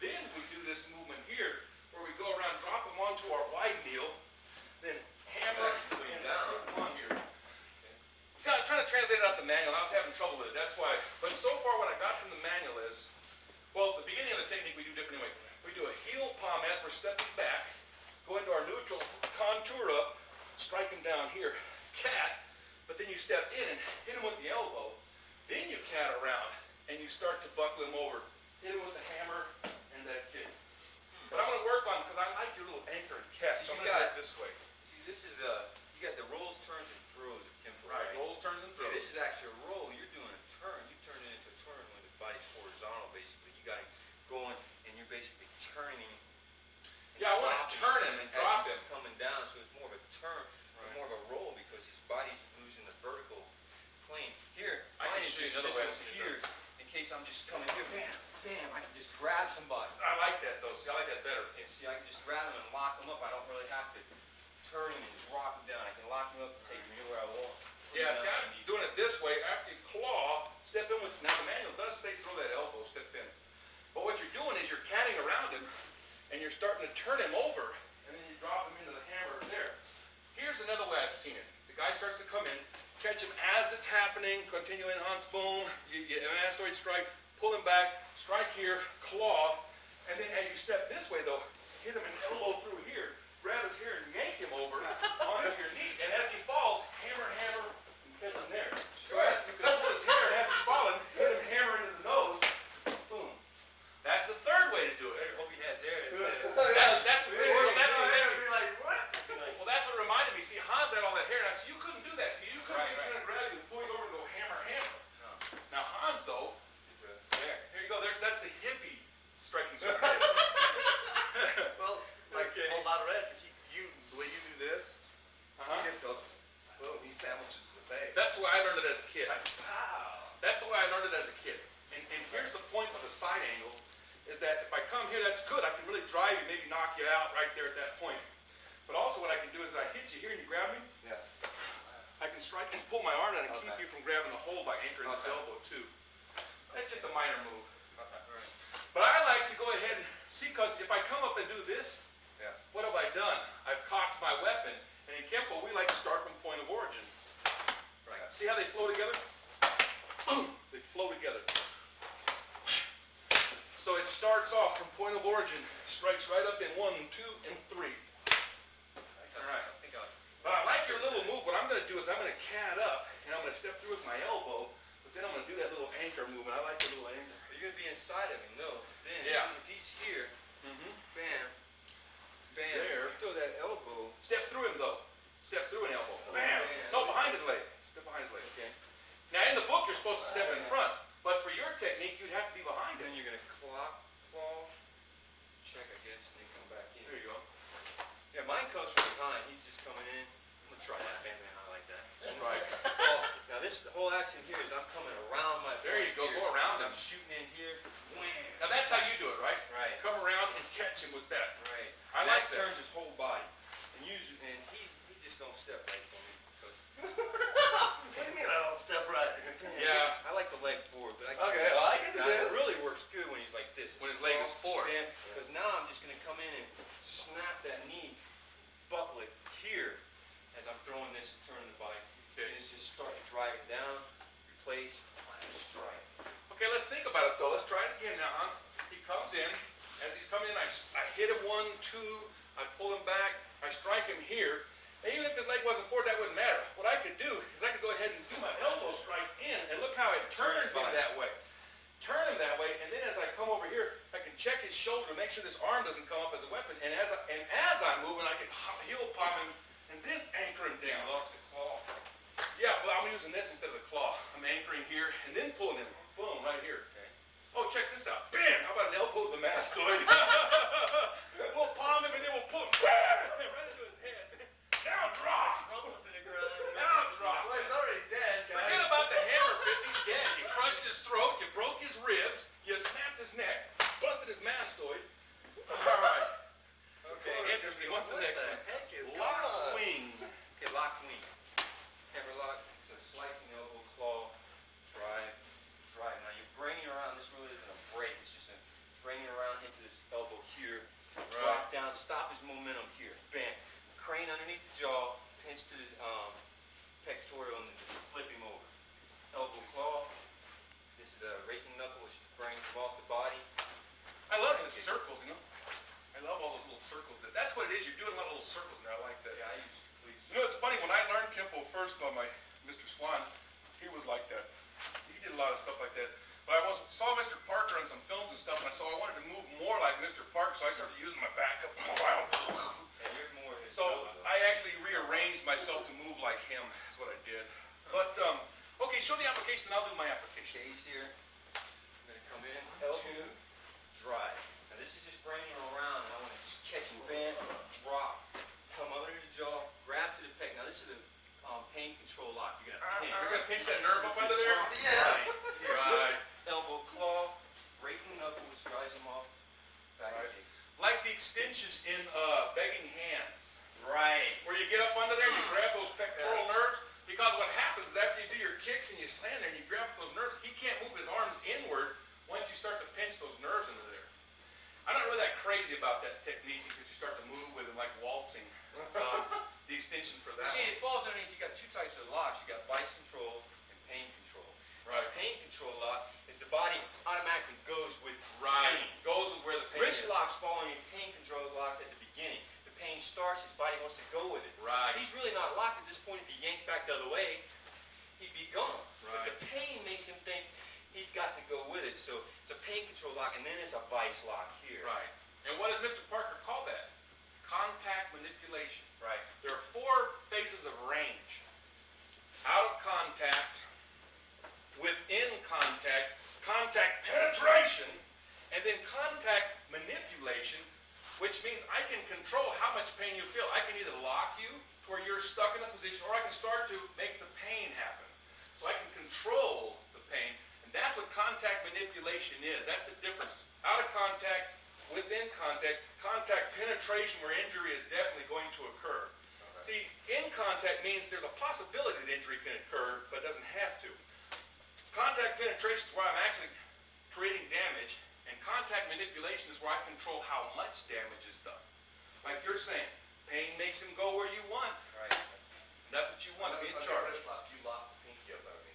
Then we do this movement here, where we go around, drop him onto our wide kneel, then hammer Put him and down. hit him on here. See, I was trying to translate it out the manual, I was having trouble with it, that's why. But so far what I got from the manual is, well, the beginning of the technique we do different anyway. We do a heel palm as we're stepping back, go into our neutral, contour up, strike him down here, cat, but then you step in and hit him with the elbow, then you cat around, and you start to buckle him over, hit him with the hammer and that kick. But I'm going to work on, because I like your little anchor and cat, so I'm going to do it this way. See, this is you got the rolls, turns, and throws of Kenpo. Right, rolls, turns, and Yeah, throws. this is actually a roll. You're doing a turn. You turn it into a turn when the body's horizontal, basically. You got him going, and you're basically turning him. Yeah, I want to turn him and drop him. Coming down, so it's more of a turn, Right. more of a roll, because his body's losing the vertical plane. Here, I can mine is show you just another this way one to do here, in case I'm just coming here, bam, bam, I can just grab somebody. I like that though. See, I like that better. And see, I can just grab him and lock him up. I don't really have to turn him and drop him down. I can lock him up and take him anywhere I want. Yeah, see, I'm doing it this way. After you claw, step in with, now the manual does say throw that elbow, step in. But what you're doing is you're catting around him, and you're starting to turn him over, and then you drop him into the hammer there. Here's another way I've seen it. The guy starts to come in, catch him as it's happening, continue in, Hans, boom, you an asteroid strike, pull him back, strike here, claw, and then as you step this way though, hit him an elbow through here, grab his hair and yank him over onto your knee, and as he falls, hammer, hammer, and catch him there. So as you can pull his hair and as he's falling, hit him hammer into the nose, boom. That's the third way to do it. I hope he has there. That's the well, that's what made me, be like, what? well, that's what reminded me. See, Hans had all that hair, and I said, you couldn't do that to you. You couldn't Right, be right. trying to grab you and pull you over and go hammer, hammer. No. Now Hans though, There. here you go. That's the hippie striking sword. Well, like, Okay. hold on, Red. The way you do this, Uh-huh. you just go, boom, he sandwiches the face. That's the way I learned it as a kid. It's like, pow. That's the way I learned it as a kid. And here's the point of the side angle, is that if I come here, that's good. I can really drive you, maybe knock you out right there at that point. But also what I can do is I hit you here and you grab me, Yes. I can strike and pull my arm out and keep Okay. you from grabbing the hold by anchoring this Okay. elbow too. That's just a minor move. Okay. Right. But I like to go ahead and see, because if I come up and do this, Yes. what have I done? I've cocked my weapon, and in Kenpo, we like to start from point of origin. Right. See how they flow together? They flow together. So it starts off from point of origin, strikes right up in 1, 2, and 3. All right. I think I'll. But I like your little move. What I'm going to do is I'm going to cat up, and I'm going to step through with my elbow, but then I'm going to do that little anchor movement. I like the little anchor. You're gonna be inside of him, no. Then Yeah. if he's here, Mm-hmm. bam, bam. There. You throw that elbow. Step through him, though. Step through an elbow. Bam! man. No, behind his leg. Step behind his leg. Okay. Now, in the book, you're supposed to step in front, but for your technique, you'd have to be behind Then him. you're gonna claw, check, I guess, and then come back in. There you go. Yeah, mine comes from behind. He's just coming in. I'm gonna try that, man. I like that. Strike. Well, now this, the whole action here is I'm coming around my. There you go. here. Go around him. I'm shooting in here. Wham. Now, that's how you do it, right? Right. Come around and catch him with that. Right. I And like that. turns his whole body. And usually, and he just don't step right for me because. What do you mean I don't step right? Yeah. I like the leg forward, but I Okay, well, I can do now, this. It really works good when he's like this. When his leg is forward. Because now I'm just going to come in and snap that knee, buckle it here as I'm throwing this and turning the body. Okay. And it's just start to drive it down, replace, and strike. Okay, let's think about it, though. Let's try it again now, Hans. He comes in. As he's coming in, I hit him 1, 2. I pull him back. I strike him here. And even if his leg wasn't forward, that wouldn't matter. What I could do is I could go ahead and do my elbow strike in, and look how I turned him that way. Turn him that way, and then as I come over here, I can check his shoulder, make sure this arm doesn't come up as a weapon, and as I'm moving, I can heel pop him, and then anchor him down. Lost the claw. Yeah, well, I'm using this instead of the claw. I'm anchoring here, and then pulling him. Boom, right here. Okay. Oh, check this out. Bam! How about an elbow to the mastoid? We'll palm him, and then we'll pull him. Bam! Right into his head. Now drop! Crumple to the ground. Now drop! Well, he's already dead, guys. Forget about the hammer fist. He's dead. You crushed his throat. You broke his ribs. You snapped his neck. Busted his mastoid. All right. Okay, interesting. What's the next one? Heck is Locked going on? wing. Okay, lock wing. Hammer lock. So slicing elbow, claw, drive. Now you're bringing around. This really isn't a break. It's just a bringing around into this elbow here. Drop down. Stop his momentum here. Bam. Crane underneath the jaw. Pinch to the pectoral and flip him over. Elbow claw. This is a raking knuckle, which brings him off the body. I love the circles, you know. I love all those little circles. That's what it is. You're doing a lot of little circles now. I like that. Yeah, I use please. You know, it's funny. When I learned Kenpo first by my Mr. Swan, he was like that. He did a lot of stuff like that. But I saw Mr. Parker on some films and stuff, and I wanted to move more like Mr. Parker, so I started using my back up. And you're more his So elbow. I actually rearranged myself to move like him. That's what I did. But, okay, show the application and I'll do my application. Gaze here. I'm gonna come in, elbow, drive. Now this is just bringing him around, and I wanna just catch him, bam, drop. Come under the jaw, grab to the pec. Now this is a pain control lock. You're gonna pin. You're gonna pinch that nerve up under there? Yeah. Right. Elbow claw, breaking knuckles, drives him off. Back Right. kick. Like the extensions in begging hands, Right. where you get up under there and you grab those pectoral nerves. Because what happens is after you do your kicks and you stand there and you grab those nerves, he can't move his arms inward once you start to pinch those nerves into there. I'm not really that crazy about that technique because you start to move with it like waltzing. The extension for that. See, it falls underneath. You got two types of locks. You got vice control and pain control. Right. Pain control lock is the body automatically goes with Right. pain. Goes with where the pain Wrist is. locks fall on your pain control locks at the beginning. The pain starts, his body wants to go with it. Right. He's really not locked at this point. If he yanked back the other way, he'd be gone. Right. But the pain makes him think he's got to go with it. So it's a pain control lock, and then it's a vice lock here. Right. And what does Mr. Parker call that? Contact manipulation. Right. There are 4 phases of range. Out of contact, within contact, contact penetration, and then contact manipulation, which means I can control how much pain you feel. I can either lock you to where you're stuck in a position, or I can start to make the pain happen. So I can control the pain, and that's what contact manipulation is. That's the difference. Out of contact, within contact, contact penetration where injury is definitely going to occur. See, in contact means there's a possibility that injury can occur, but doesn't have to. Contact penetration is where I'm actually creating damage, and contact manipulation is where I control how much damage is done. Like you're saying, pain makes him go where you want. Right. That's what you want to be in Under charge. wrist lock, you lock the pinky up on me.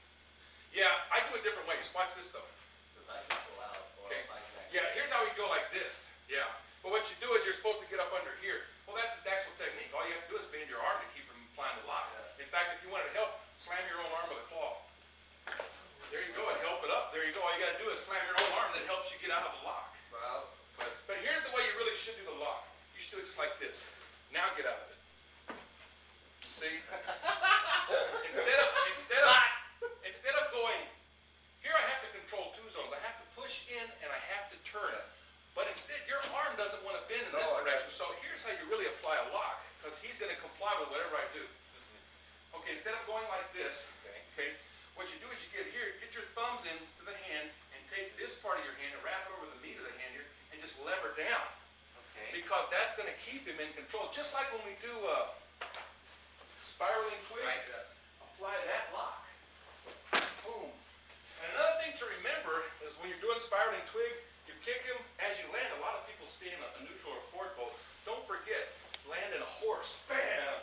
Yeah, I do it different ways. Watch this though. Because I can pull out, or Okay. else I can actually. Yeah, here's how we go like this. Yeah. But what you do is you're supposed to get up under here. Well, that's the actual technique. All you have to do is bend your arm to keep from applying the lock. Yeah. In fact, if you wanted to help, slam your own arm with a claw. There you go, and help it up. There you go. All you got to do is slam your own arm that helps you get out of the lock. Well, But here's the way you really should do the lock. You should do it just like this. Now get out of it. See? Instead of going, here I have to control 2 zones. I have to push in and I have to turn it. But instead, your arm doesn't want to bend in this No, I got direction. So here's how you really apply a lock, because he's going to comply with whatever I do. Okay, instead of going like this, okay, what you do is you get here, get your thumbs into the hand, and take this part of your hand and wrap it over the meat of the hand here, and just lever down. Okay. Because that's going to keep him in control. Just like when we do spiraling twig, Right. yes. apply that lock. Boom. And another thing to remember is when you're doing spiraling twig, you kick him as you land. A lot of people stay in a neutral or forward bolt. Don't forget, land in a horse. Bam!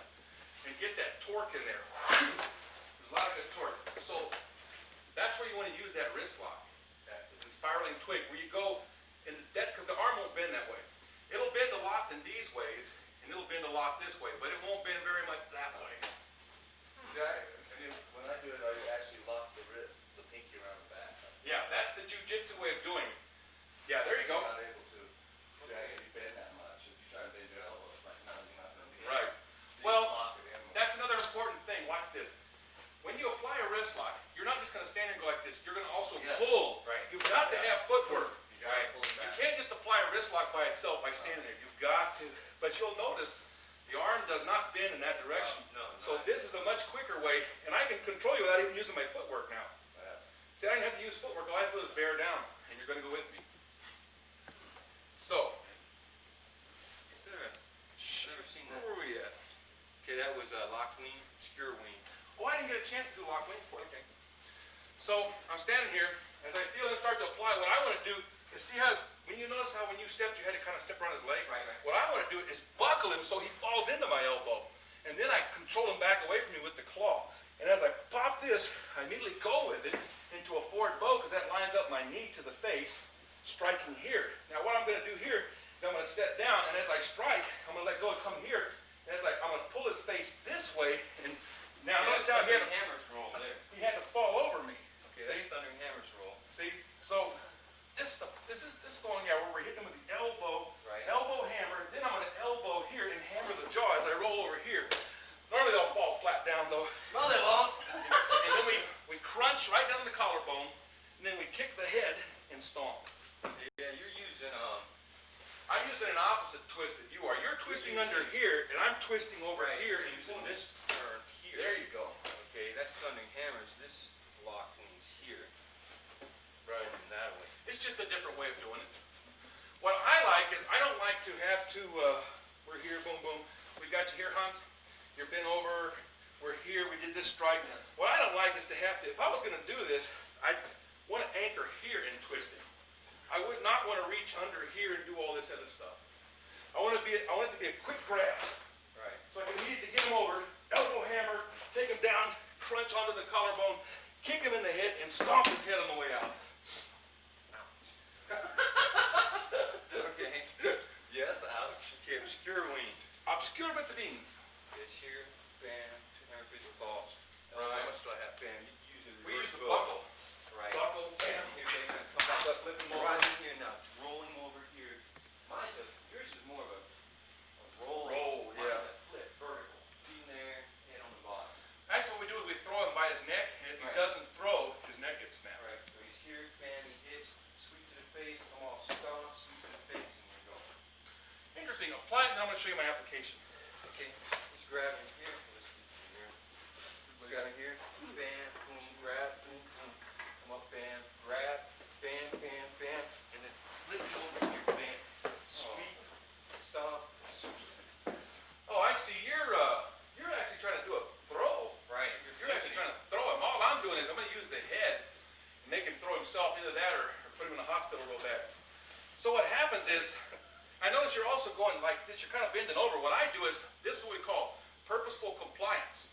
And get that torque in there. There's a lot of good torque. So that's where you want to use that wrist lock. That is in spiraling twig, where you go in that, because the arm won't bend that way. It'll bend a lot in these ways, and it'll bend a lot this way, but it won't bend very much that way. See, when I do it, I actually lock the wrist, the pinky around the back. Yeah, that's the jiu-jitsu way of doing it. Yeah, there you go. You're not able to actually bend that much. If you try to bend your elbow, it's like, no, you're not going to be able to. Right. So you Well, lock it in. that's another important thing. Watch this. When you apply a wrist lock, you're not just going to stand there and go like this. You're going to also Yes. pull. Right. You've got to have footwork. You gotta pull it You back. can't just apply a wrist lock by itself by standing there. You've got to. But you'll notice the arm does not bend in that direction. No, So not. this is a much quicker way, and I can control you without even using my footwork now. Yeah. See, I didn't have to use footwork. All I have to do is bear down, and you're going to go with me. So, It's interesting. Never seen where that. were we at? Okay, that was locked wing, obscure wing. Oh, I didn't get a chance to do lock wing before. Okay. So I'm standing here. As I feel him start to apply, what I want to do is see how, when you notice how when you stepped, you had to kind of step around his leg? Right, right. What I want to do is buckle him so he falls into my elbow. And then I control him back away from me with the claw. And as I pop this, I immediately go with it into a forward bow, because that lines up my knee to the face, striking here. Now what I'm going to do here is I'm going to set down, and as I strike, I'm going to let go and come here. And I'm going to pull his face this way, and now notice how Thundering Hammers roll there. he had to fall over me. Okay, That's Thundering Hammers roll. see? So this is going where we're hitting him with the elbow, Right. elbow hammer, then I'm going to elbow here and hammer the jaw as I roll over here. Normally they'll fall flat down though. No, they won't. And punch right down the collarbone, and then we kick the head and stomp. Yeah, you're using, I'm using an opposite twist that you are. You're twisting under here, and I'm twisting over here and using pulling this turn here. There you go. Okay, that's thundering hammers. This lock means here. Right. And that way. It's just a different way of doing it. What I like is I don't like to have to, we're here, boom, boom. We got you here, Hans. You've been over. We're here. We did this strike. What I don't like is to have to, if I was going to do this, I'd want to anchor here and twist it. I would not want to reach under here and do all this other stuff. I want it to be a quick grab. Right. So I can immediately get him over, elbow hammer, take him down, crunch onto the collarbone, kick him in the head, and stomp his head on the way out. Okay. Yes, ouch. Okay, obscure wing. Obscure but the beans. This here, bam, 250 calls. Right. How much do I have? Bam, you use it. We use the buckle. Right. Buckle, bam. Here, bam, come back up, flip him over here now. Roll him over here. Yours is more of a roll. Roll, Mine's yeah. a flip, vertical. Feet in there, head on the bottom. Actually, what we do is we throw him by his neck, and if he Right. doesn't throw, his neck gets snapped. All right, so he's here, bam, he hits, sweep to the face, come off, stomp, sweep to the face, and we go. Interesting. Apply it, and I'm going to show you my application. Okay, he's grabbing here. Let's get here. Look out of here. Bam, boom, grab, boom, boom. Come up, bam, grab, bam, bam, bam, and then flip it over here, bam. Sweep, stomp, sweep. Oh, I see. You're actually trying to do a throw. Right. You're actually trying to throw him. All I'm doing is I'm going to use the head and make him throw himself into that or put him in the hospital real bad. So what happens is, I notice you're also going like this. You're kind of bending over. What I do is, this is what we call purposeful compliance.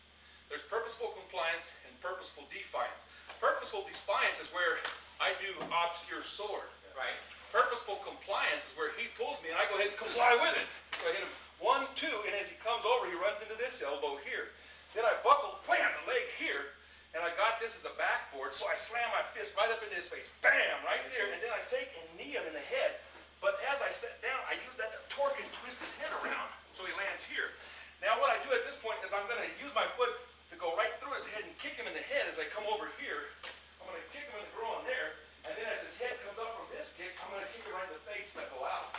There's purposeful compliance and purposeful defiance. Purposeful defiance is where I do obscure sword. Right. Purposeful compliance is where he pulls me and I go ahead and comply with it. So I hit him 1, 2, and as he comes over, he runs into this elbow here. Then I buckle, bam, the leg here, and I got this as a backboard, so I slam my fist right up into his face, bam, right there, and then I take and knee him in the head. But as I sit down, I use that to torque and twist his head around, so he lands here. Now what I do at this point is I'm going to use my foot to go right through his head and kick him in the head as I come over here. I'm going to kick him in the groin there, and then as his head comes up from this kick, I'm going to kick him right in the face and I go out.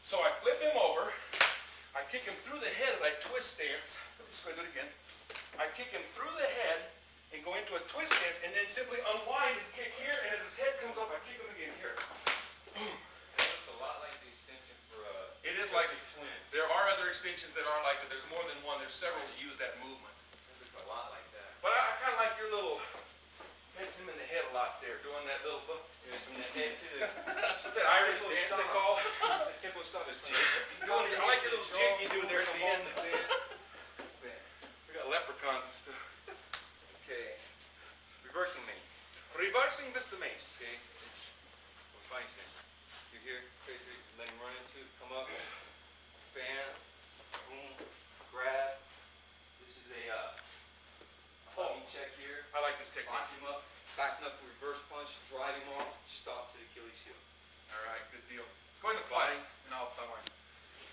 So I flip him over, I kick him through the head as I twist stance. I'm just going to do it again. I kick him through the head and go into a twist stance, and then simply unwind and kick here, and as his head comes up, I kick him again here. Looks a lot like the extension for It is like, twin. there are other extensions that are like that. There's more than one. There's several that use that movement. It looks a lot like that. But I kind of like your little, hits him in the head a lot there, doing that little, Here's from the head to the what's that Irish dance they call? Kenpo Stomp. I like your little jig you do there at the end. Bam, bam. We got leprechauns and stuff. Okay. Reversing me. Reversing Mr. Mace. Okay. It's fine thing. You're here, crazy, let him run into, come up, bam, boom, grab. This is a holding check here. I like this technique. Lock him up, backing up, reverse punch, drive him off, stop to the Achilles heel. All right, good deal. Go ahead and apply, and I'll apply mine.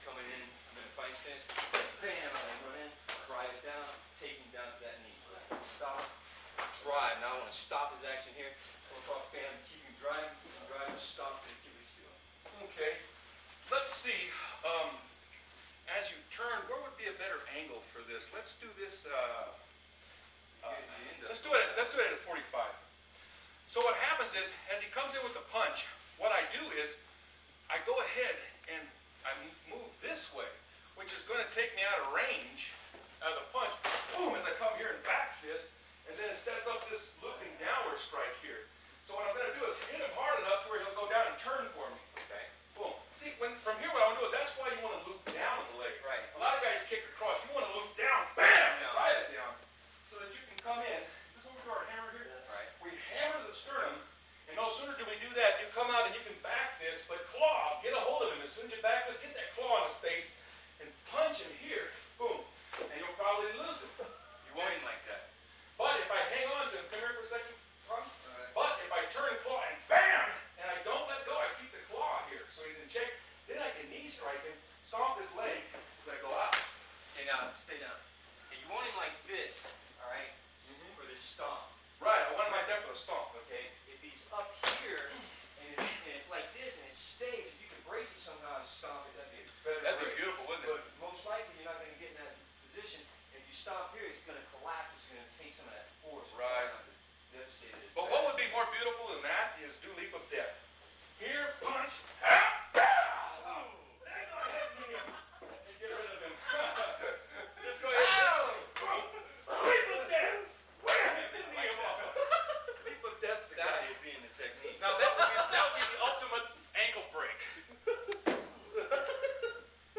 Coming in, I'm in a fight stance, bam, I'm gonna run in, drive it down, take him down to that knee. Stop, drive. Now I want to stop his action here. Come across, bam, keep him driving, stop to the Achilles heel. Okay. Let's see. As you turn, where would be a better angle for this? Let's do this. Let's do it at a 45. So what happens is, as he comes in with the punch, what I do is, I go ahead and I move this way, which is going to take me out of range of the punch. Boom! As I come here and back fist, and then it sets up this looping downward strike here. So what I'm going to do is hit him hard enough to where he'll go down and turn for me. Okay. Boom. See, from here what I want to do is, that's why you want to loop down with the leg. Right. A lot of guys kick across. You want to loop down, bam, and drive it down. So that you can come in. This is what we do our hammer here. Right. We hammer the sternum, and no sooner do we do that, you come out and you can back this, but claw, get a hold of him. As soon as you back this, get that claw in his face, and punch him here. Boom. And you'll probably lose him. You won't like that. But if I hang on to him, come here for a second, Ron. is do leap of death. Here, punch, ah, pow! Then go ahead and knee him. And get rid of him. Just go ahead. Leap of death. Wham! Then knee him off. Leap of death without it being the technique. Now that would be the ultimate ankle break.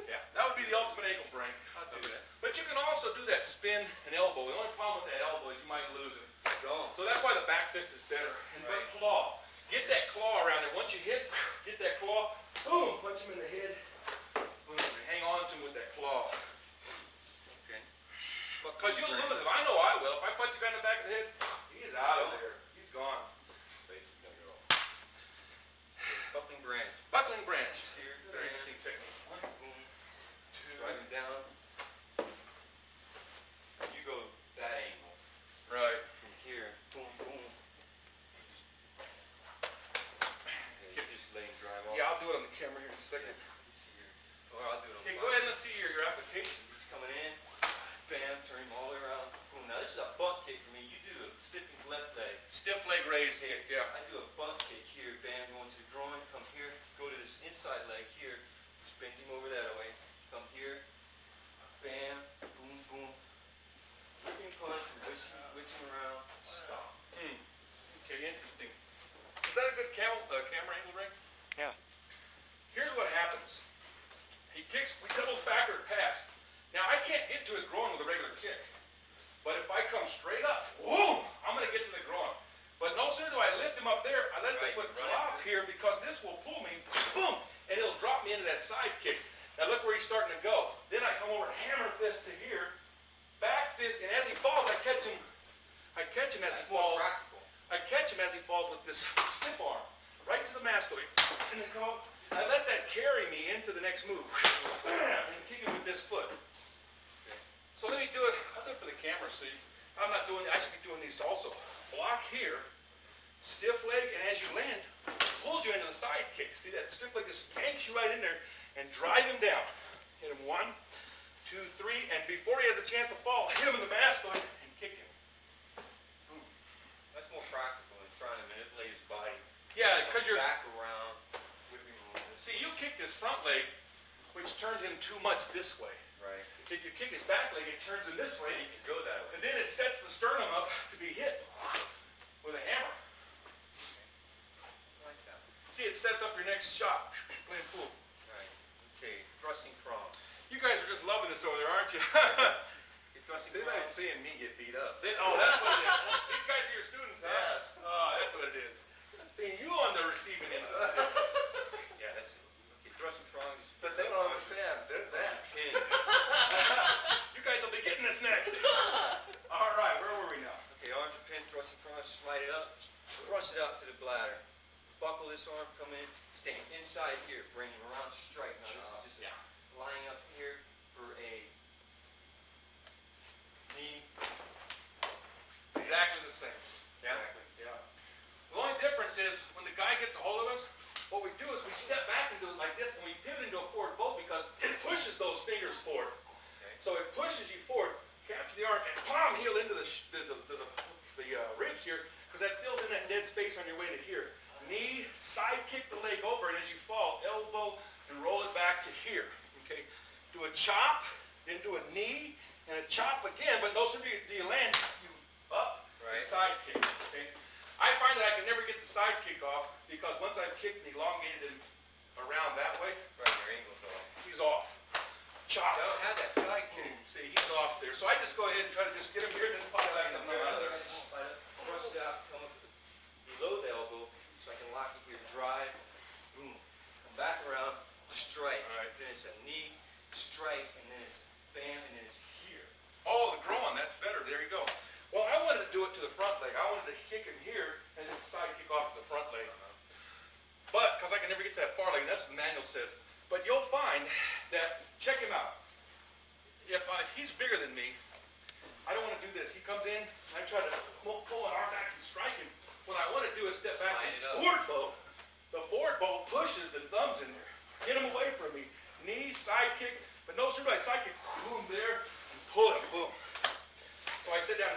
Yeah, that would be the ultimate ankle break. I'll do that. But you can also do that spin and elbow. The only problem with that elbow is you might lose it. Gone. So that's why the back fist is better. And Right. the claw. Get that claw around it. Once you hit, get that claw, boom, punch him in the head. Boom, and hang on to him with that claw. Okay. Because you'll lose him. I know I will. If I punch him in the back of the head, he's out of there. He's gone. Face is gonna go. Buckling branch. Buckling branch. Here, Very bam. interesting technique. One, Boom. two, Drive him down. You go that angle. right. From here. Boom, boom. Okay, just let him drive off. Yeah, I'll do it on the camera here in a second. Let's see here. Or I'll do it on Okay, the go bottom. ahead and let's see your application. He's coming in. Bam. Turn him all the way around. Boom. Now this is a butt kick for me. You do a stiffened left leg. Stiff leg raise kick, yeah. I do a butt kick here. Bam. Going to the groin. Come here. Go to this inside leg here. Spin him over that way. Come here. Bam. Boom, boom. Whipping punch. Which him around. Stop. Okay, interesting. Is that a good camera angle, Ray? Yeah. Here's what happens. He kicks, we doubles backward pass. Now I can't get to his groin with a regular kick. But if I come straight up, whoa, I'm gonna get to the groin. But no sooner do I lift him up there, I let the Right, foot run drop into it. here because this will pull me, boom, and it'll drop me into that side kick. Now look where he's starting to go. Then I come over, hammer fist to here, back fist, and as he falls, I catch him as he That's more falls. practical. I catch him as he falls with this stiff arm, right to the mastoid, and then go. I let that carry me into the next move. Bam, and kick him with this foot. Okay. So let me do it. I'll do it for the camera. See, I'm not doing. I should be doing these also. Block here, stiff leg, and as you land, pulls you into the side kick. See that stiff leg just yanks you right in there and drive him down. Hit him 1, 2, 3, and before he has a chance to fall, hit him in the mastoid and kick him. That's more practical than trying to manipulate his body. Yeah, because you're. Back around. Whipping around. See, you kicked his front leg, which turned him too much this way. Right. If you kick his back leg, it turns him this way, He can go that way. and then it sets the sternum up to be hit with a hammer. I like that. See, it sets up your next shot. Playing pool. Right. Okay. Thrusting prong. You guys are just loving this over there, aren't you? Okay, thrusting They prong. like seeing me get beat up. Oh, that's what it is. These guys are your students, huh? Yes. Oh, that's what it is. Seeing you on the receiving end of the stick. Yeah, that's it. Okay, thrusting prong. is- But they don't understand. They're next. Pin. You guys will be getting this next. All right, where were we now? Okay, arms are pinned, thrusting prong, slide it up, thrust it out to the bladder. Buckle this arm, come in, stand inside here, bring him around strike. Now this is just lying up here for a knee. Exactly the same. Yeah. Exactly. Yeah. The only difference is when the guy gets a hold of us, what we do is we step back and do it like this, and we pivot into a forward bolt because it pushes those fingers forward. Okay. So it pushes you forward, capture the arm, and palm heel into the ribs here, because that fills in that dead space on your way to here. Knee, side kick the leg over, and as you fall, elbow, and roll it back to here. Okay. Do a chop, then do a knee, and a chop again, but no sooner do you land, you up, Right. and side kick. Okay. I find that I can never get the side kick off because once I've kicked and elongated him around that way, Right, your angle's off. he's off. Chop. I don't have that side kick. Boom. See, he's off there. So I just go ahead and try to just get him here and then pop back up another. Thrust it out, come up below the elbow, so I can lock it here, drive, boom. Come back around, strike. All right. Then it's a knee, strike, and then it's bam, and then it's here. Oh, the groin, that's better. There you go. Well, I wanted to do it to the front leg. I wanted to kick him here and then side kick off to the front leg. But, because I can never get to that far leg, that's what the manual says. But you'll find that, check him out. If he's bigger than me, I don't want to do this. He comes in, I try to pull an arm back and strike him. What I want to do is step back Slide and it up. forward bow. The forward bow pushes the thumbs in there. Get him away from me. Knee, side kick, but no sooner do I side kick, boom, there, and pull him, boom. So I sit down,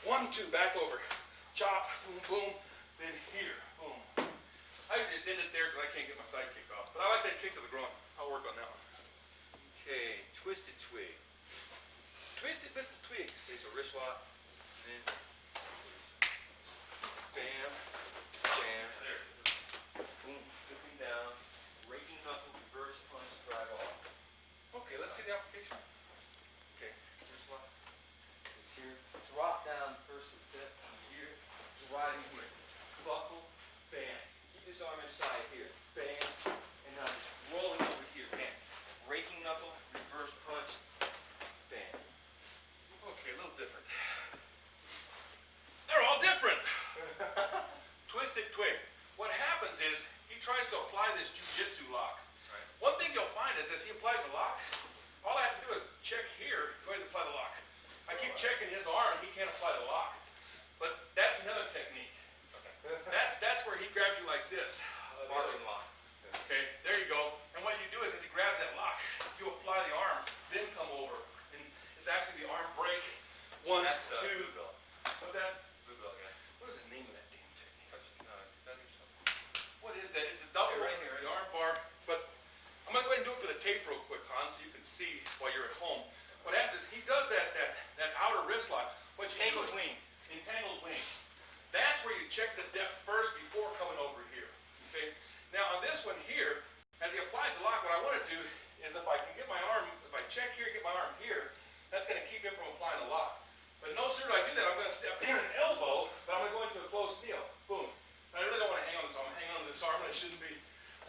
1, 2, back over, chop, boom, boom, then here, boom. I just end it there because I can't get my side kick off. But I like that kick to the groin. I'll work on that one. Okay, twisted twig. Twisted twigs. Okay, so wrist lock, and then bam, bam, There. boom, flipping down, raking knuckle, reverse punch, drive off. Okay, let's see the application. Okay. Wrist lock. It's here. Drop down first step here. Driving here. Buckle. Bam. Keep this arm inside here. Bam. And now just rolling over here. Bam. Raking knuckle. Reverse punch. Bam. Okay, a little different. They're all different. Twisted twig. What happens is he tries to apply this jiu-jitsu lock. Right. One thing you'll find is as he applies the lock, all I have to do is check here, go ahead and apply the lock. I keep checking his arm and he can't apply the lock. But that's another technique. That's where he grabs you like this. Bargain lock. Okay, there you go. And what you do is as he grabs that lock, you apply the arms, then come over. And it's actually the arm break. One, That's two. blue belt. What's that? Blue belt, yeah. What is the name of that damn technique? That is something. What is that? It's a double Right here. the arm bar. But I'm gonna go ahead and do it for the tape real quick, Hans, so you can see while you're at home. What happens is he does that outer wrist lock. What you Entangled do, wing. entangled wing. That's where you check the depth first before coming over here. Okay. Now on this one here, as he applies the lock, what I want to do is if I can get my arm, if I check here, get my arm here, that's going to keep him from applying the lock. But no sooner do I do that, I'm going to step in an elbow, but I'm going to go into a close kneel. Boom. And I really don't want to hang on this arm. I'm hanging on this arm and it shouldn't be.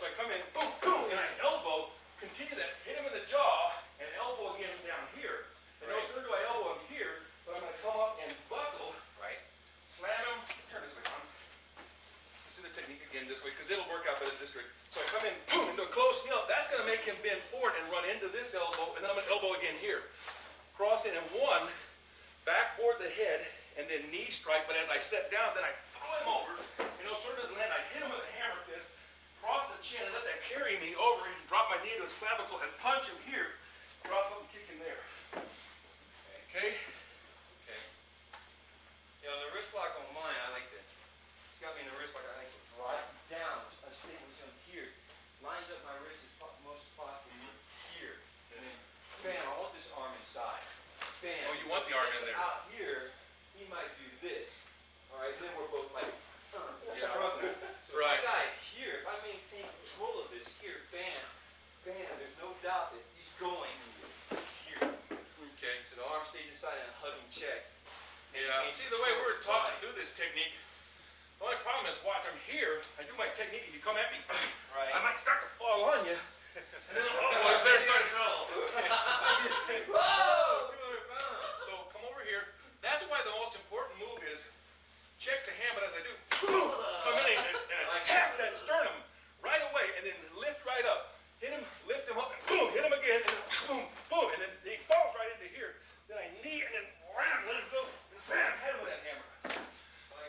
So I come in, boom, boom, and I elbow, continue that, hit him in the jaw, and elbow again down here. And no sooner do I elbow him here, but I'm going to come up and buckle, Right. slam him. Turn this way, Hans. Let's do the technique again this way, because it'll work out better this way. So I come in, boom, into a close kneel. That's going to make him bend forward and run into this elbow, and then I'm going to elbow again here. Cross in and one, backboard the head, and then knee strike. But as I set down, then I throw him over. You know, sort of doesn't land. I hit him with a hammer fist, cross the chin, and let that carry me over, and drop my knee to his clavicle, and punch him here. Drop him, kick him there. Okay? Okay. You know, the wrist lock on mine, I like to, it's got me in the wrist lock, I like to drive down, unstable jump here. Lines up my wrist as most as possible here. And then, bam, I want this arm inside. Bam. Oh, you want the arm in there. Out here, he might do this. All right, then we're both like, Yeah. struggling. So Right. this guy here, if I maintain control of this here, bam, bam, there's no doubt that he's going here. Okay. So the arm stays inside and hugging check. Yeah. Maintain See, the way we control were of his taught to body. do this technique, the only problem is, watch, I'm here, I do my technique, and you come at me, Right. I might start to fall on you. And then, I better start to fall. Whoa! 200 pounds. So come over here. That's why the most important move is check the hand, but as I do, come in and attack that sternum right away, and then lift right up. Hit him, lift him up, and boom, hit him again, and then boom, boom, and then he falls right into here. Then I knee, and then wham, let him go, and bam, hit him with that hammer.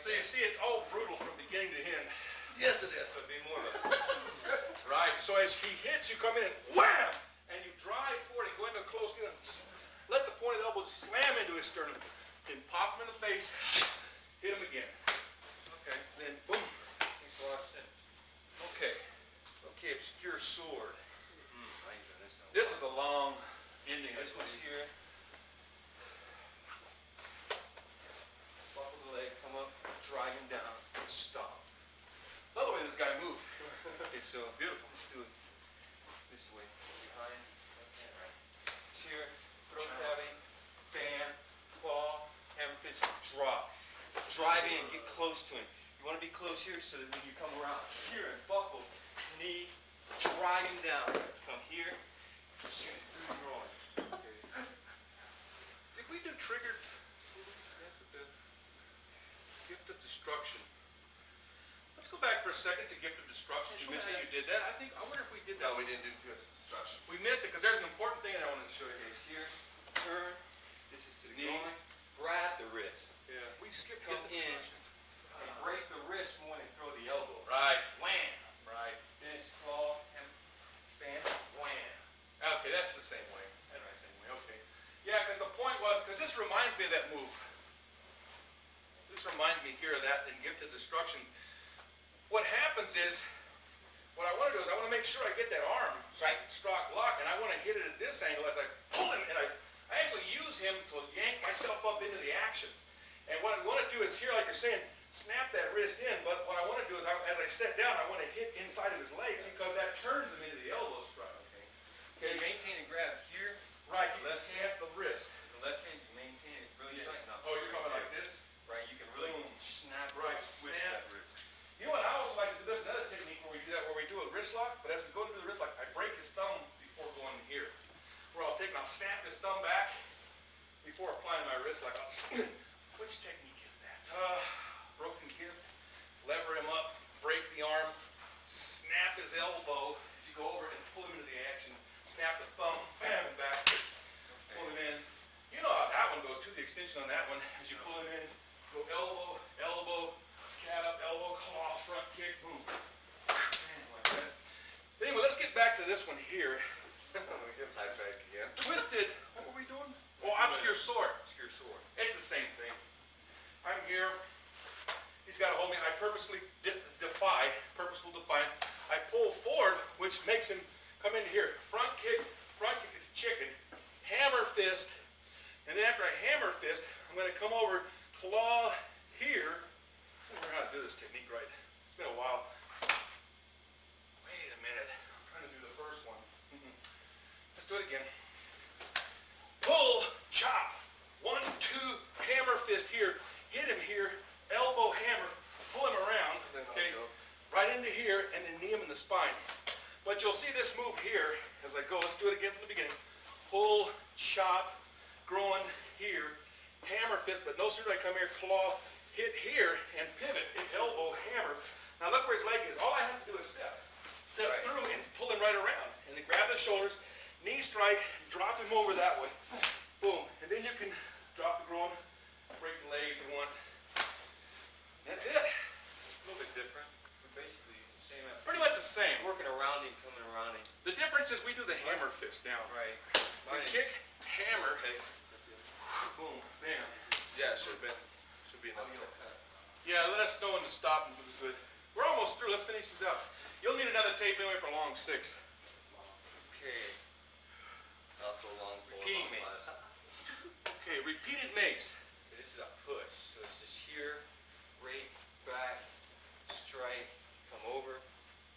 So you see, it's all brutal from beginning to end. Yes, it is. So be more of a Right, so as he hits, you come in and wham! And you drive forward and go into a close knee and just let the point of the elbow slam into his sternum. Then pop him in the face, hit him again. Okay, then boom. Thanks a lot, Sid. Okay, okay, obscure sword. I ain't doing this no more. This is a long ending. This one's here. Buckle the leg, come up, drive him down, stop. Love the way this guy moves. Okay, so It's beautiful. let's do it this way. Behind, left hand, right. It's here, throat cavity, bam, claw, hammer fist, drop. Drive in, get close to him. You want to be close here so that when you come around here and buckle, knee, drive him down. Come here, shoot it through the groin. Did we do triggered? That's a bit. Gift of destruction. Let's go back for a second to gift of destruction. Show me how you did that. I wonder if we did that. No, we didn't do twist destruction. We missed it because there's an important thing that I wanted to show you. Okay, it's here, turn, this is to the Knee. groin, grab the wrist. Yeah, we skipped Come gift of in. destruction. And break the wrist more than throw the elbow. Right. Wham! Right. Then it's claw, and bam, wham. Okay, that's the same way. That's the same way. Okay. Yeah, because the point was, because this reminds me of that move. This reminds me here of that in gift of destruction. what happens is, what I want to do is I want to make sure I get that arm Right. stock lock, and I want to hit it at this angle as I pull him, and I actually use him to yank myself up into the action. And what I want to do is here, like you're saying, snap that wrist in, but what I want to do is as I set down, I want to hit inside of his leg because that turns him into the elbow strike. Okay, maintain and grab here. Right, you Left snap the wrist. The left hand, you maintain it really tight now. Oh, you're talking like this? Right, you can really Boom. snap Right, switch snap. that wrist. You know what, I also like to do this, another technique where we do that, where we do a wrist lock, but as we go to do the wrist lock, I break his thumb before going here. Where I'll take and I'll snap his thumb back before applying my wrist lock. Which technique is that? Broken gift, lever him up, break the arm, snap his elbow as you go over and pull him into the action, snap the thumb, bam, and back, pull him in. You know how that one goes too, the extension on that one, as you pull him in, go elbow, elbow, cat up, elbow, claw, front kick, boom. Like that. Anyway, let's get back to this one here. We get side back again. Twisted, what were we doing? Oh, obscure sword. Obscure sword. It's the same thing. I'm here. He's got to hold me. I purposefully defy, purposeful defiance. I pull forward, which makes him come into here. Front kick is chicken. Hammer fist. And then after I hammer fist, I'm going to come over, claw here. I don't know how to do this technique right. It's been a while. Wait a minute. I'm trying to do the first one. Let's do it again. Pull, chop. 1, 2, hammer fist here. Hit him here. Elbow hammer. Pull him around. Then I'll Okay. go. Right into here and then knee him in the spine. But you'll see this move here as I go. Let's do it again from the beginning. Pull, chop, growing here. Hammer fist, but no sooner I come here, claw, hit here, and pivot, hit elbow, hammer. Now look where his leg is. All I have to do is step. Step Right. through and pull him right around. And then grab the shoulders, knee strike, drop him over that way. Boom. And then you can drop the groin, break the leg if you want. That's it. A little bit different. But basically the same effort. Pretty much the same. Working around him, coming around him. The difference is we do the hammer fist now. Right. We Mine is- kick, hammer, Okay. boom, bam. Yeah, should have been. Should be enough. Yeah, let us know when to stop and do this good. We're almost through. Let's finish these out. You'll need another tape anyway for long 6. Okay. Also long for Repeating long mates. class. Okay, repeated mace. This is a push. So it's just here, right, back, strike, come over,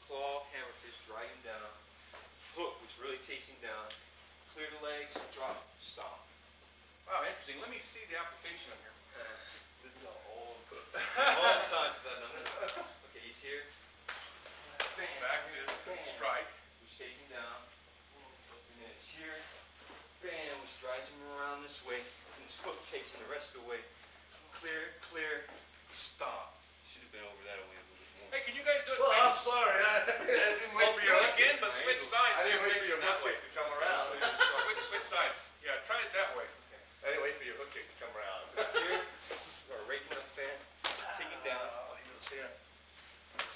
claw, hammer fist, drag him down, hook, which really takes him down, clear the legs, drop, stomp. Wow, interesting. Let me see the application on here. This is a long time since I've done this. Okay, he's here, Back is strike. which takes him down, and then it's here, bam, which drives him around this way, and this hook takes him the rest of the way. Clear, clear, stomp. Should have been over that way a little bit more. Hey, can you guys do it? Well, I'm nice? sorry. I didn't wait Oh, for do your it hook again, kick. but switch sides. I so didn't you're wait for your facing that hook way. kick to come around. Switch sides. Yeah, try it that way. I didn't wait for your hook kick to come around. Here, or right in the fan, take him down, Oh, he was here.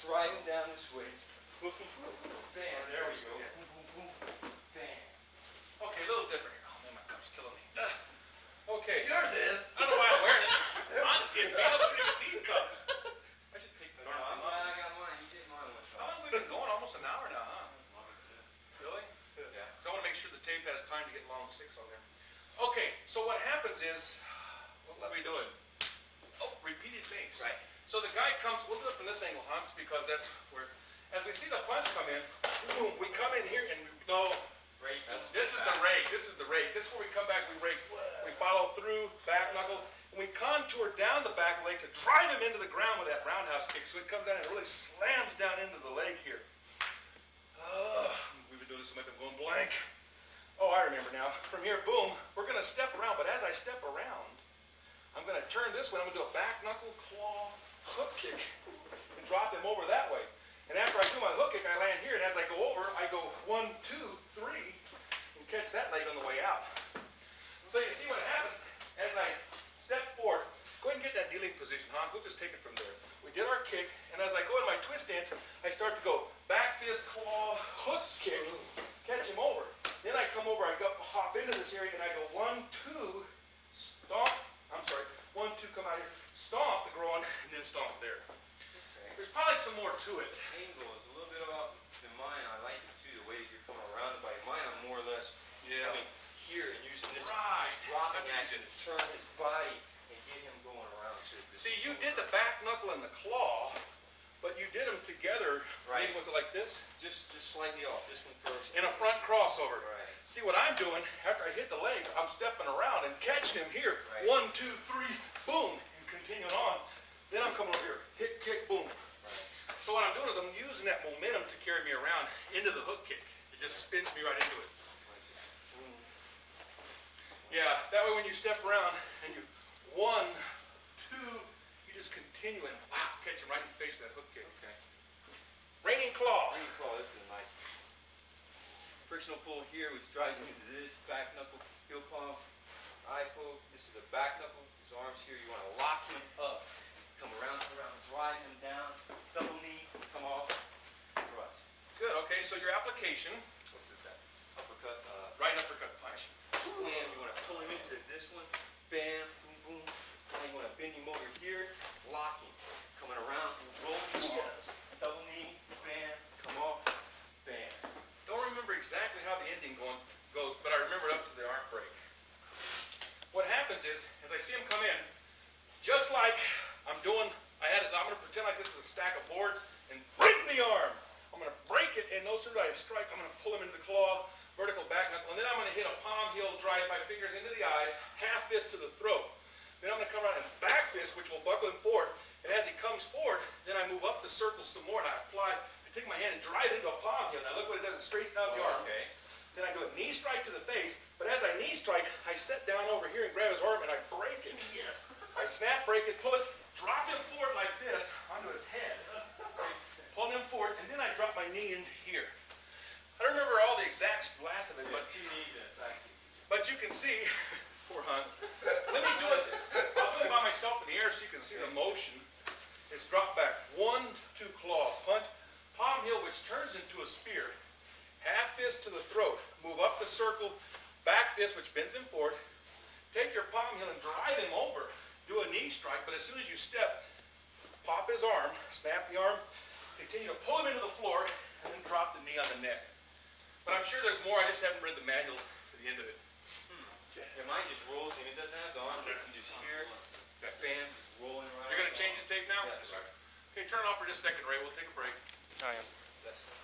drive him down this way, hook him, bam, There we go. Boom, boom, boom, bam. Okay, a little different here. Oh man, my cup's killing me. Okay. Yours is. I don't know why I'm wearing it. I'm just getting beat up with these cups. I should take the No, arm. I got mine, you get mine one How long have we been going? Almost an hour now, huh? Really? Yeah. So I want to make sure the tape has time to get long 6 on there. Okay, so what happens is, what are we doing? Oh, repeated mace. Right. So the guy comes, we'll do it from this angle, Hans, because that's where, as we see the punch come in, boom, we come in here and no, Right. this is the rake, this is the rake. This is where we come back, we rake, we follow through, back knuckle, and we contour down the back leg to drive him into the ground with that roundhouse kick. So it comes down and it really slams down into the leg here. We've been doing this so much, I'm going blank. Oh, I remember now. From here, boom, we're going to step around, but as I step around, I'm going to turn this way. I'm going to do a back knuckle, claw, hook kick, and drop him over that way. And after I do my hook kick, I land here, and as I go over, I go 1, 2, 3, and catch that leg on the way out. So you see what happens as I step forward. Go ahead and get that kneeling position, Hans. We'll just take it from there. We did our kick, and as I go in my twist stance, I start to go back fist, claw, hook kick, catch him over. Then I come over, I go hop into this area, and I go 1, 2, stomp. I'm sorry, 1, 2, come out here, stomp the groin, and then stomp there. There's probably some more to it. Angle is a little bit off than mine. I like it too, the way that you're coming around the body. Mine, I'm more or less coming here and using this Right. dropping That's what you action to turn his body and get him going around. See, you did the back knuckle and the claw, but you did them together. Right. Maybe was it like this? Just slightly off. This one first. In a front crossover. Right. See what I'm doing, after I hit the leg, I'm stepping around and catching him here. Right. 1, 2, 3, boom, and continuing on. Then I'm coming over here, hit, kick, boom. Right. So what I'm doing is I'm using that momentum to carry me around into the hook kick. It just spins me right into it. Boom. Yeah, that way when you step around and you 1, 2, you just continue and wow, catch him right in the face with that hook kick. Okay. Raining claw. Let me call this is a nice frictional pull here, which drives me into this back knuckle, heel palm, eye pull. This is the back knuckle. His arms here. You want to lock him up. Come around, drive him down. Double knee, come off, thrust. Good, okay, so your application, what's this at? Uppercut. Right uppercut punch. Bam. You want to pull him into this one. Bam. Boom, boom. Now you want to bend him over here. Lock him. Coming around. Roll him off. Double knee. Bam. Come off. Bam. Don't remember exactly how the ending goes, but I remember it up to the arm break. What happens is, as I see him come in, just like I'm doing, I'm going to pretend like this is a stack of boards and break the arm. I'm going to break it, and no sooner do I strike, I'm going to pull him into the claw, vertical back knuckle, and then I'm going to hit a palm heel, drive my fingers into the eyes, half fist to the throat. Then I'm going to come around and back fist, which will buckle him forward, and as he comes forward, then I move up the circle some more, and I take my hand and drive it into a palm heel. Now look what it does, it straightens out the arm. Okay. Then I do a knee strike to the face, but as I knee strike, I set down over here and grab his arm and I break it. Yes. I snap, break it, pull it, drop him forward like this onto his head. Pull him forward, and then I drop my knee in here. I don't remember all the exact last of it, but you can see, poor Hans. Let me do it. I'll do it by myself in the air so you can see the motion. It's drop back, 1, 2 claw, punch, palm heel, which turns into a spear. Half fist to the throat, move up the circle, back fist, which bends him forward. Take your palm heel and drive him over. Do a knee strike, but as soon as you step, pop his arm, snap the arm, continue to pull him into the floor, and then drop the knee on the neck. But I'm sure there's more, I just haven't read the manual to the end of it. Yeah, mine just rolls and it doesn't have the arm. You can just hear, bam, just rolling around. You're going to change the tape now? Yes, sir. Okay, turn it off for just a second, Ray. We'll take a break. I am. Yes, sir.